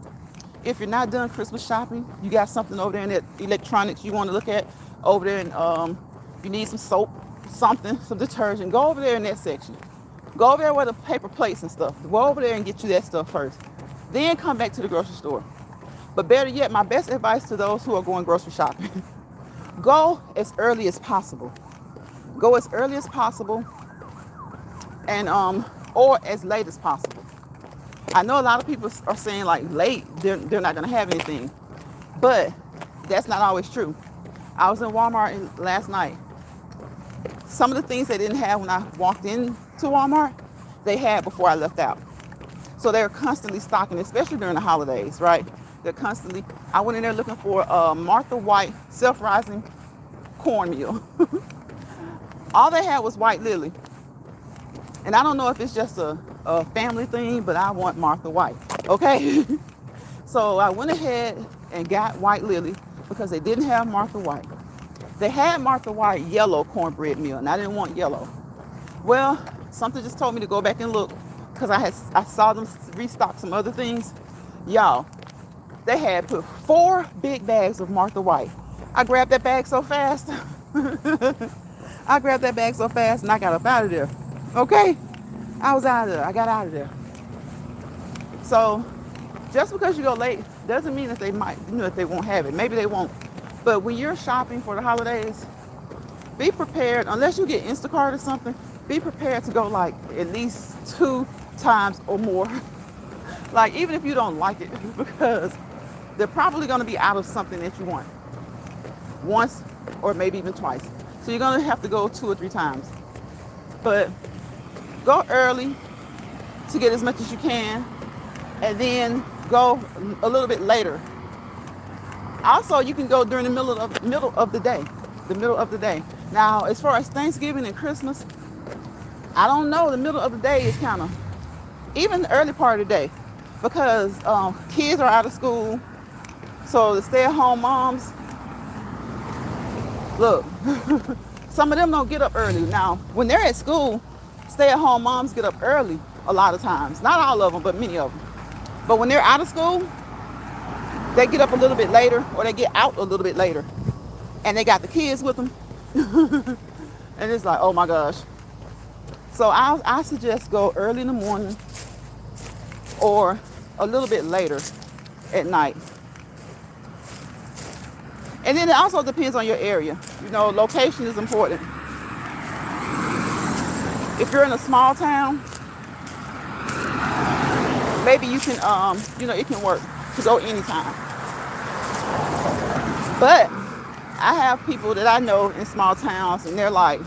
if you're not done Christmas shopping, you got something over there in that electronics you want to look at over there, and you need some soap, some detergent, go over there in that section. Go over there where the paper plates and stuff. Go over there and get you that stuff first. Then come back to the grocery store. But better yet, my best advice to those who are going grocery shopping, go as early as possible. Go as early as possible, and or as late as possible. I know a lot of people are saying like late, they're not going to have anything. But that's not always true. I was in Walmart last night. Some of the things they didn't have when I walked into Walmart, they had before I left out. So they're constantly stocking, especially during the holidays, right? I went in there looking for Martha White self-rising cornmeal. All they had was White Lily. And I don't know if it's just a family thing, but I want Martha White, okay? So I went ahead and got White Lily because they didn't have Martha White. They had Martha White yellow cornbread meal, and I didn't want yellow. Well, something just told me to go back and look, because I saw them restock some other things. Y'all, they had put 4 big bags of Martha White. I grabbed that bag so fast. I grabbed that bag so fast and I got up out of there. Okay? I was out of there. I got out of there. So just because you go late doesn't mean that they might, that they won't have it. Maybe they won't. But when you're shopping for the holidays, be prepared. Unless you get Instacart or something, be prepared to go like at least 2 times or more. Like, even if you don't like it, because they're probably going to be out of something that you want once or maybe even twice. So you're going to have to go 2 or 3 times. But go early to get as much as you can, and then go a little bit later. Also, you can go during the middle of the day. Now, as far as Thanksgiving and Christmas, I don't know. The middle of the day is kind of, even the early part of the day, because kids are out of school. So the stay-at-home moms, look, some of them don't get up early. Now, when they're at school, stay-at-home moms get up early, a lot of times. Not all of them, but many of them. But when they're out of school, they get up a little bit later, or they get out a little bit later, and they got the kids with them. And it's like, oh my gosh. So I suggest go early in the morning or a little bit later at night. And then it also depends on your area. You know, location is important. If you're in a small town, maybe you can, it can work to go anytime. But I have people that I know in small towns, and they're like,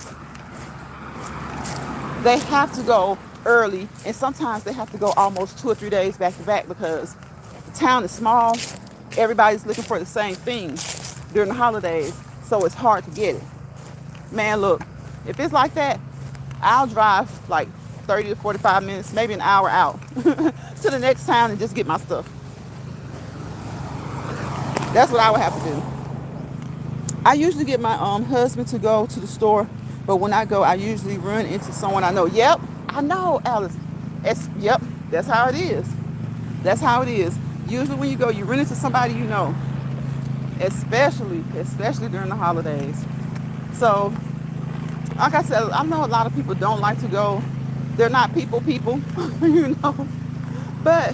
they have to go early, and sometimes they have to go almost 2 or 3 days back to back because the town is small. Everybody's looking for the same thing during the holidays, so it's hard to get it. Man, look, if it's like that, I'll drive like 30 to 45 minutes, maybe an hour out to the next town and just get my stuff. That's what I would have to do. I usually get my husband to go to the store, but when I go, I usually run into someone I know. Yep, I know, Alice. Yep, that's how it is. That's how it is. Usually when you go, you run into somebody you know, especially during the holidays. So, like I said, I know a lot of people don't like to go. They're not people, you know. But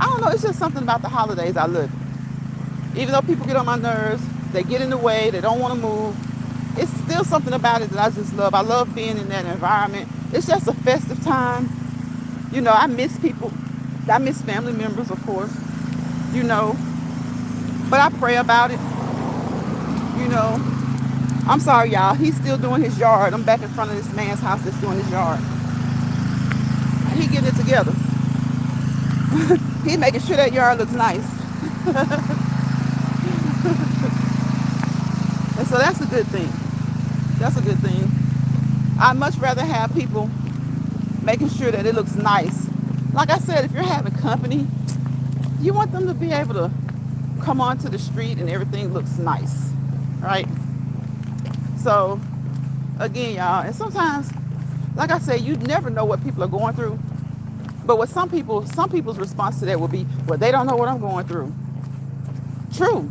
I don't know, it's just something about the holidays I love. Even though people get on my nerves, they get in the way, they don't want to move. It's still something about it that I just love. I love being in that environment. It's just a festive time. You know, I miss people. I miss family members, of course, you know. But I pray about it, you know. I'm sorry, y'all. He's still doing his yard. I'm back in front of this man's house that's doing his yard. He getting it together. He making sure that yard looks nice. And so that's a good thing. That's a good thing. I'd much rather have people making sure that it looks nice. Like I said, if you're having company, you want them to be able to come onto the street and everything looks nice, right? So, again, y'all, and sometimes, like I said, you never know what people are going through. But with some people's response to that will be, well, they don't know what I'm going through. True.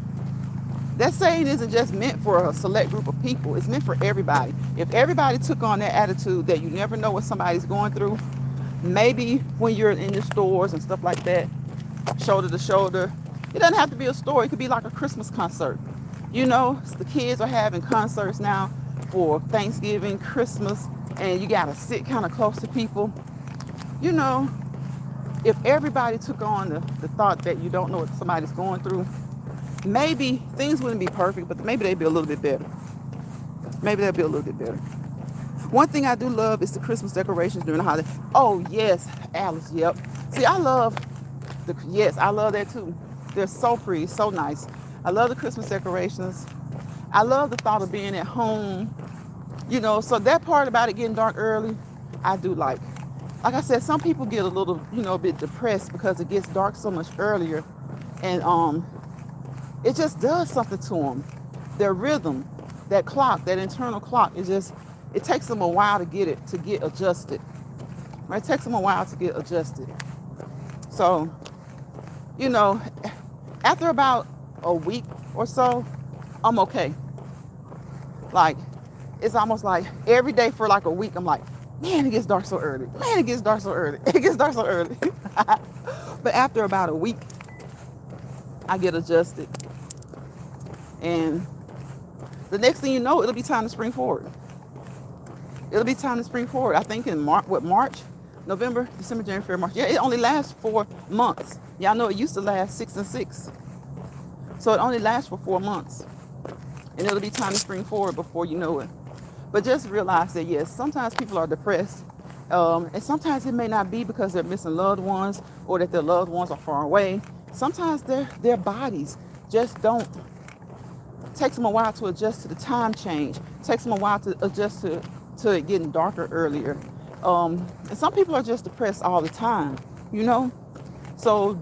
That saying isn't just meant for a select group of people. It's meant for everybody. If everybody took on that attitude that you never know what somebody's going through, maybe when you're in the stores and stuff like that, shoulder to shoulder, it doesn't have to be a store. It could be like a Christmas concert. You know, the kids are having concerts now for Thanksgiving, Christmas, and you got to sit kind of close to people. You know, if everybody took on the thought that you don't know what somebody's going through, maybe things wouldn't be perfect, but maybe they'd be a little bit better. Maybe they'd be a little bit better. One thing I do love is the Christmas decorations during the holiday. Oh, yes, Alice, yep. See, I love that too. They're so pretty, so nice. I love the Christmas decorations. I love the thought of being at home. You know, so that part about it getting dark early, I do like. Like I said, some people get a little, a bit depressed because it gets dark so much earlier. And it just does something to them. Their rhythm, that clock, that internal clock, it takes them a while to get adjusted. Right? It takes them a while to get adjusted. So, after about a week or so, I'm okay. Like, it's almost like every day for like a week, I'm like, man, it gets dark so early. Man, it gets dark so early. It gets dark so early. But after about a week, I get adjusted. And the next thing you know, it'll be time to spring forward. I think in March, November, December, January, February, March. Yeah, it only lasts 4 months. Y'all know it used to last 6 and 6. So it only lasts for 4 months. And it'll be time to spring forward before you know it. But just realize that, yes, sometimes people are depressed. And sometimes it may not be because they're missing loved ones or that their loved ones are far away. Sometimes their bodies just don't. It takes them a while to adjust to the time change. It takes them a while to adjust to it getting darker earlier. And some people are just depressed all the time, So,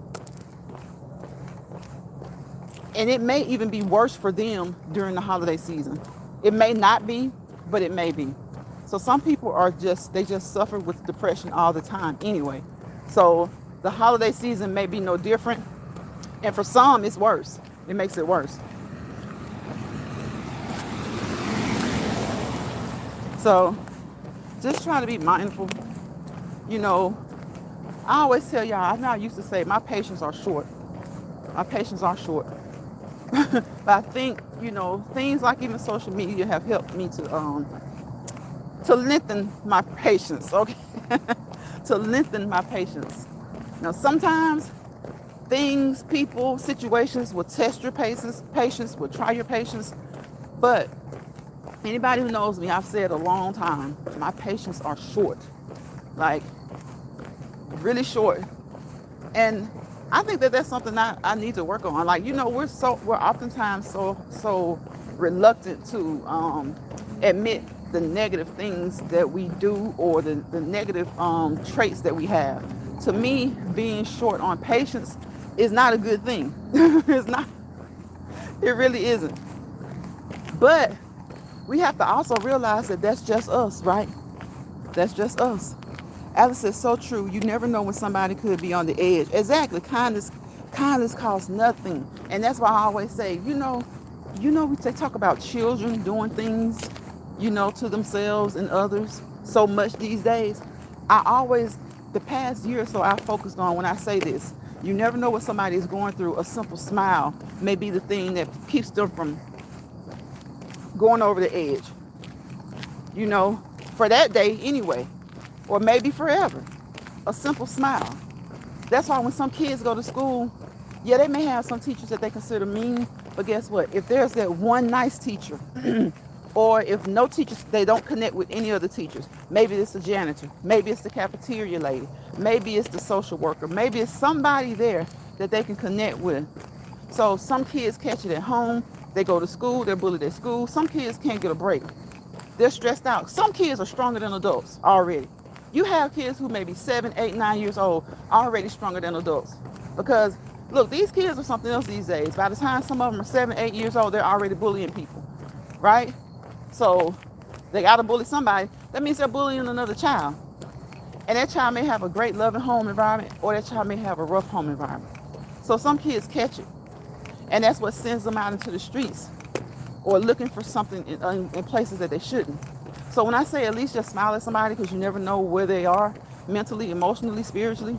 and it may even be worse for them during the holiday season. It may not be, but it may be. So some people they just suffer with depression all the time anyway. So the holiday season may be no different. And for some, it's worse. It makes it worse. So just try to be mindful. You know, I always tell y'all, I know I used to say my patience are short. My patience are short. But I think, things like even social media have helped me to lengthen my patience, okay? To lengthen my patience. Now, sometimes things, people, situations will test your patience, will try your patience. But anybody who knows me, I've said a long time, my patience are short. Like, really short. And I think that that's something I need to work on. Like, we're oftentimes so reluctant to admit the negative things that we do, or the negative traits that we have. To me, being short on patience is not a good thing. It's not. It really isn't. But we have to also realize that that's just us, right? That's just us. Alice is so true. You never know when somebody could be on the edge. Exactly. Kindness costs nothing. And that's why I always say, they talk about children doing things, to themselves and others so much these days. The past year or so, I focused on when I say this. You never know what somebody is going through. A simple smile may be the thing that keeps them from going over the edge, for that day anyway. Or maybe forever. A simple smile. That's why when some kids go to school, yeah, they may have some teachers that they consider mean, but guess what? If there's that one nice teacher, or if no teachers, they don't connect with any other teachers. Maybe it's the janitor. Maybe it's the cafeteria lady. Maybe it's the social worker. Maybe it's somebody there that they can connect with. So some kids catch it at home. They go to school. They're bullied at school. Some kids can't get a break. They're stressed out. Some kids are stronger than adults already. You have kids who may be 7, 8, 9 years old, already stronger than adults. Because, look, these kids are something else these days. By the time some of them are 7, 8 years old, they're already bullying people, right? So they got to bully somebody. That means they're bullying another child. And that child may have a great loving home environment, or that child may have a rough home environment. So some kids catch it. And that's what sends them out into the streets, or looking for something in places that they shouldn't. So when I say at least just smile at somebody, because you never know where they are mentally, emotionally, spiritually,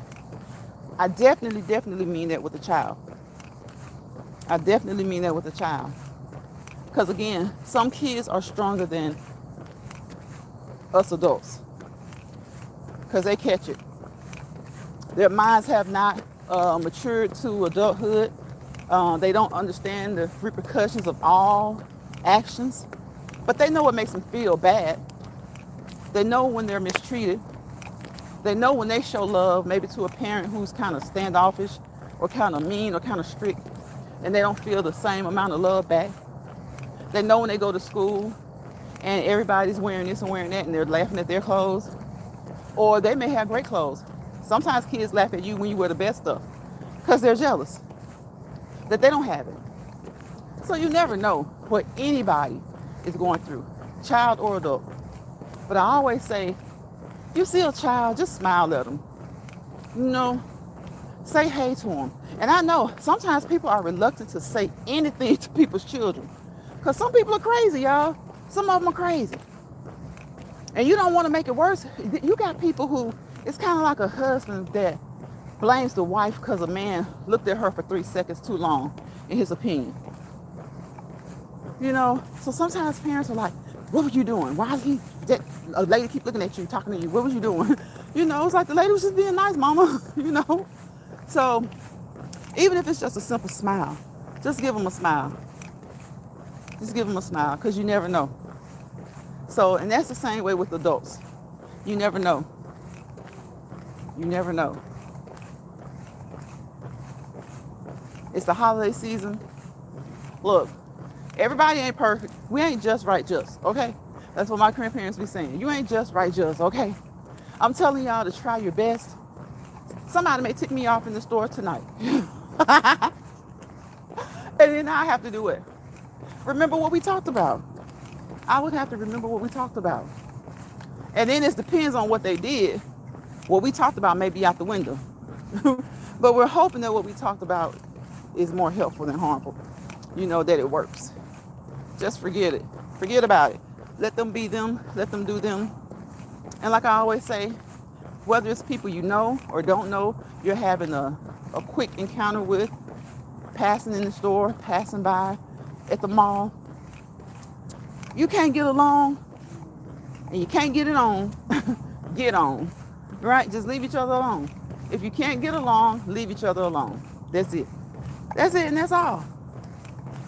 I definitely mean that with a child. I definitely mean that with a child. Because again, some kids are stronger than us adults, because they catch it. Their minds have not matured to adulthood. They don't understand the repercussions of all actions. But they know what makes them feel bad. They know when they're mistreated. They know when they show love, maybe to a parent who's kind of standoffish or kind of mean or kind of strict, and they don't feel the same amount of love back. They know when they go to school and everybody's wearing this and wearing that and they're laughing at their clothes. Or they may have great clothes. Sometimes kids laugh at you when you wear the best stuff because they're jealous that they don't have it. So you never know what anybody is going through, child or adult. But I always say, if you see a child, just smile at them. Say hey to them. And I know sometimes people are reluctant to say anything to people's children, because some people are crazy, y'all. Some of them are crazy. And you don't want to make it worse. You got people who, it's kind of like a husband that blames the wife because a man looked at her for 3 seconds too long, in his opinion. So sometimes parents are like, what were you doing? Why is a lady keep looking at you, talking to you? What was you doing? It's like the lady was just being nice, mama, So even if it's just a simple smile, just give them a smile. Just give them a smile, because you never know. So, and that's the same way with adults. You never know. You never know. It's the holiday season. Look, everybody ain't perfect. We ain't just right, okay? That's what my grandparents be saying. You ain't just right, okay? I'm telling y'all to try your best. Somebody may tick me off in the store tonight. And then I have to do it. Remember what we talked about. I would have to remember what we talked about. And then it depends on what they did. What we talked about may be out the window. But we're hoping that what we talked about is more helpful than harmful. You know, that it works. Just forget it. Forget about it. Let them be them. Let them do them. And like I always say, whether it's people you know or don't know, you're having a quick encounter with, passing in the store, passing by at the mall. You can't get along and you can't get it on. Get on. Right? Just leave each other alone. If you can't get along, leave each other alone. That's it. That's it, and that's all.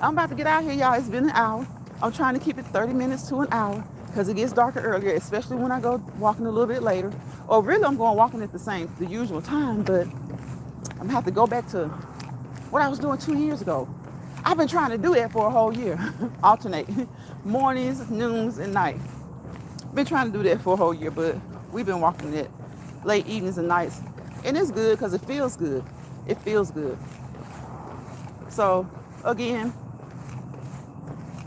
I'm about to get out here, y'all. It's been an hour. I'm trying to keep it 30 minutes to an hour because it gets darker earlier, especially when I go walking a little bit later. Or really, I'm going walking at the usual time, but I'm going to have to go back to what I was doing 2 years ago. I've been trying to do that for a whole year. Alternate. Mornings, noons, and night. Been trying to do that for a whole year, but we've been walking it late evenings and nights. And it's good because it feels good. It feels good. So, again,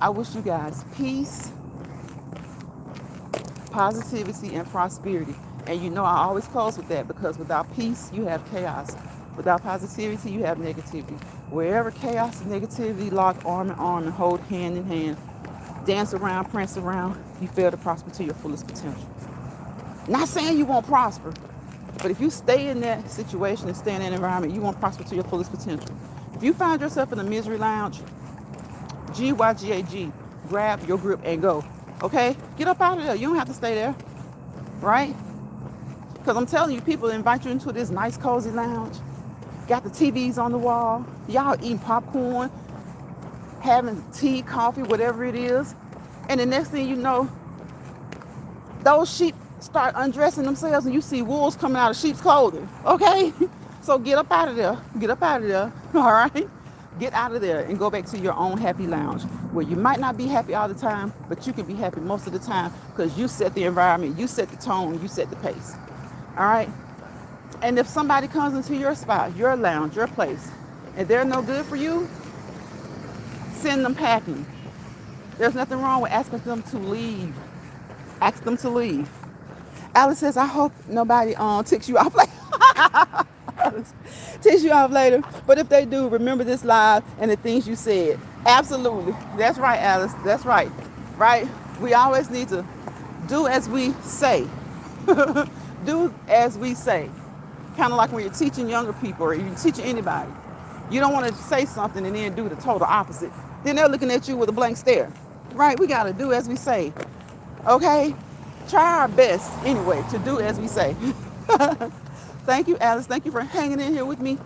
I wish you guys peace, positivity, and prosperity. And you know I always close with that because without peace, you have chaos. Without positivity, you have negativity. Wherever chaos and negativity lock arm in arm and hold hand in hand, dance around, prance around, you fail to prosper to your fullest potential. Not saying you won't prosper, but if you stay in that situation and stay in that environment, you won't prosper to your fullest potential. If you find yourself in a misery lounge, GYGAG, grab your grip and go. Okay? Get up out of there. You don't have to stay there. Right? Because I'm telling you, people invite you into this nice, cozy lounge. Got the TVs on the wall. Y'all eating popcorn, having tea, coffee, whatever it is. And the next thing you know, those sheep start undressing themselves and you see wolves coming out of sheep's clothing. Okay? So get up out of there. Get up out of there. All right? Get out of there and go back to your own happy lounge where you might not be happy all the time, but you can be happy most of the time because you set the environment, you set the tone, you set the pace. All right? And if somebody comes into your spot, your lounge, your place, and they're no good for you, send them packing. There's nothing wrong with asking them to leave. Ask them to leave. Alice says, I hope nobody ticks you off later. Ticks you off later. But if they do, remember this live and the things you said. Absolutely. That's right, Alice. That's right. Right? We always need to do as we say. Do as we say. Kind of like when you're teaching younger people or you're teaching anybody. You don't want to say something and then do the total opposite. Then they're looking at you with a blank stare. Right? We got to do as we say. Okay? Try our best, anyway, to do as we say. Thank you, Alice. Thank you for hanging in here with me,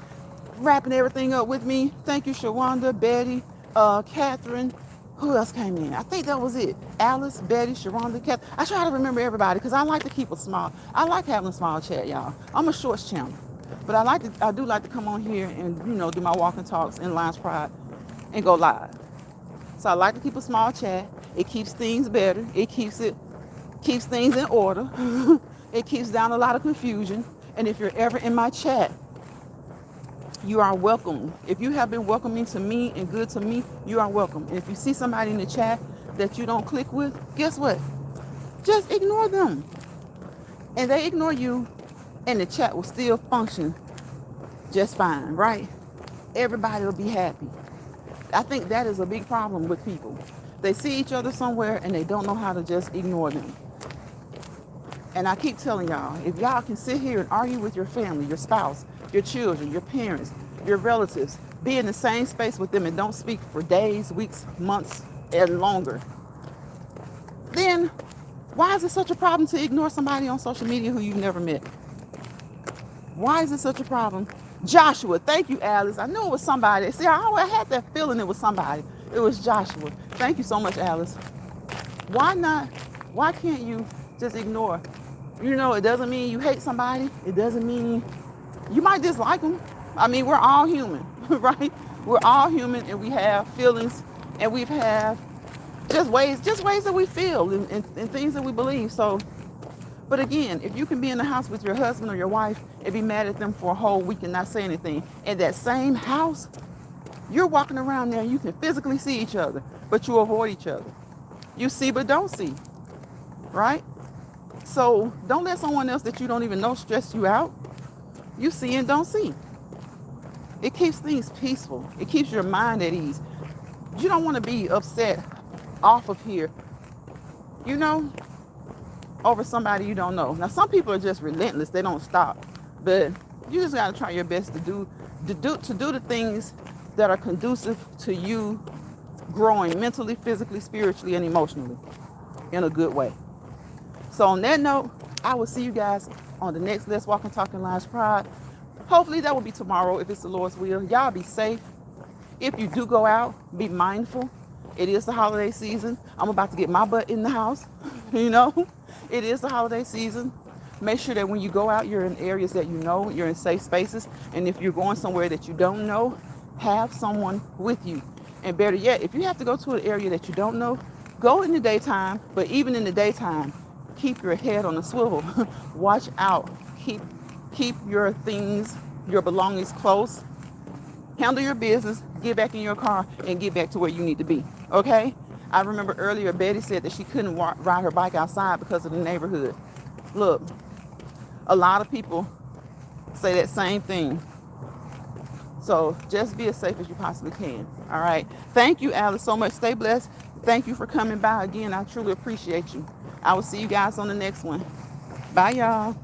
wrapping everything up with me. Thank you, Shawanda, Betty, Catherine. Who else came in? I think that was it. Alice, Betty, Shawanda, Catherine. I try to remember everybody because I like to keep a small. I like having a small chat, y'all. I'm a shorts channel, but I do like to come on here and do my walk and talks in Lions Pride and go live. So I like to keep a small chat. It keeps things better. It keeps things in order. It keeps down a lot of confusion. And if you're ever in my chat, you are welcome. If you have been welcoming to me and good to me, you are welcome. And if you see somebody in the chat that you don't click with, guess what? Just ignore them. And they ignore you, and the chat will still function just fine, right? Everybody will be happy. I think that is a big problem with people. They see each other somewhere, and they don't know how to just ignore them. And I keep telling y'all, if y'all can sit here and argue with your family, your spouse, your children, your parents, your relatives, be in the same space with them and don't speak for days, weeks, months, and longer, then why is it such a problem to ignore somebody on social media who you've never met? Why is it such a problem? Joshua, thank you, Alice. I knew it was somebody. See, I had that feeling it was somebody. It was Joshua. Thank you so much, Alice. Why not? Why can't you just ignore? It doesn't mean you hate somebody. It doesn't mean you might dislike them. I mean, we're all human, right? We're all human, and we have feelings, and we have just ways that we feel and things that we believe. So, but again, if you can be in the house with your husband or your wife and be mad at them for a whole week and not say anything, in that same house, you're walking around there and you can physically see each other, but you avoid each other. You see but don't see, right? So don't let someone else that you don't even know stress you out. You see and don't see. It keeps things peaceful. It keeps your mind at ease. You don't want to be upset off of here, you know, over somebody you don't know. Now, some people are just relentless. They don't stop. But you just got to try your best to do the things that are conducive to you growing mentally, physically, spiritually, and emotionally in a good way. So on that note, I will see you guys on the next Let's Walk and Talk and Lounge Pride. Hopefully that will be tomorrow if it's the Lord's will. Y'all be safe. If you do go out, be mindful. It is the holiday season. I'm about to get my butt in the house. You know, it is the holiday season. Make sure that when you go out, you're in areas that you know, you're in safe spaces. And if you're going somewhere that you don't know, have someone with you. And better yet, if you have to go to an area that you don't know, go in the daytime. But even in the daytime, keep your head on a swivel. Watch out. Keep your things, your belongings close. Handle your business. Get back in your car and get back to where you need to be. Okay? I remember earlier Betty said that she couldn't ride her bike outside because of the neighborhood. Look, a lot of people say that same thing. So just be as safe as you possibly can. All right. Thank you, Alice, so much. Stay blessed. Thank you for coming by again. I truly appreciate you. I will see you guys on the next one. Bye, y'all.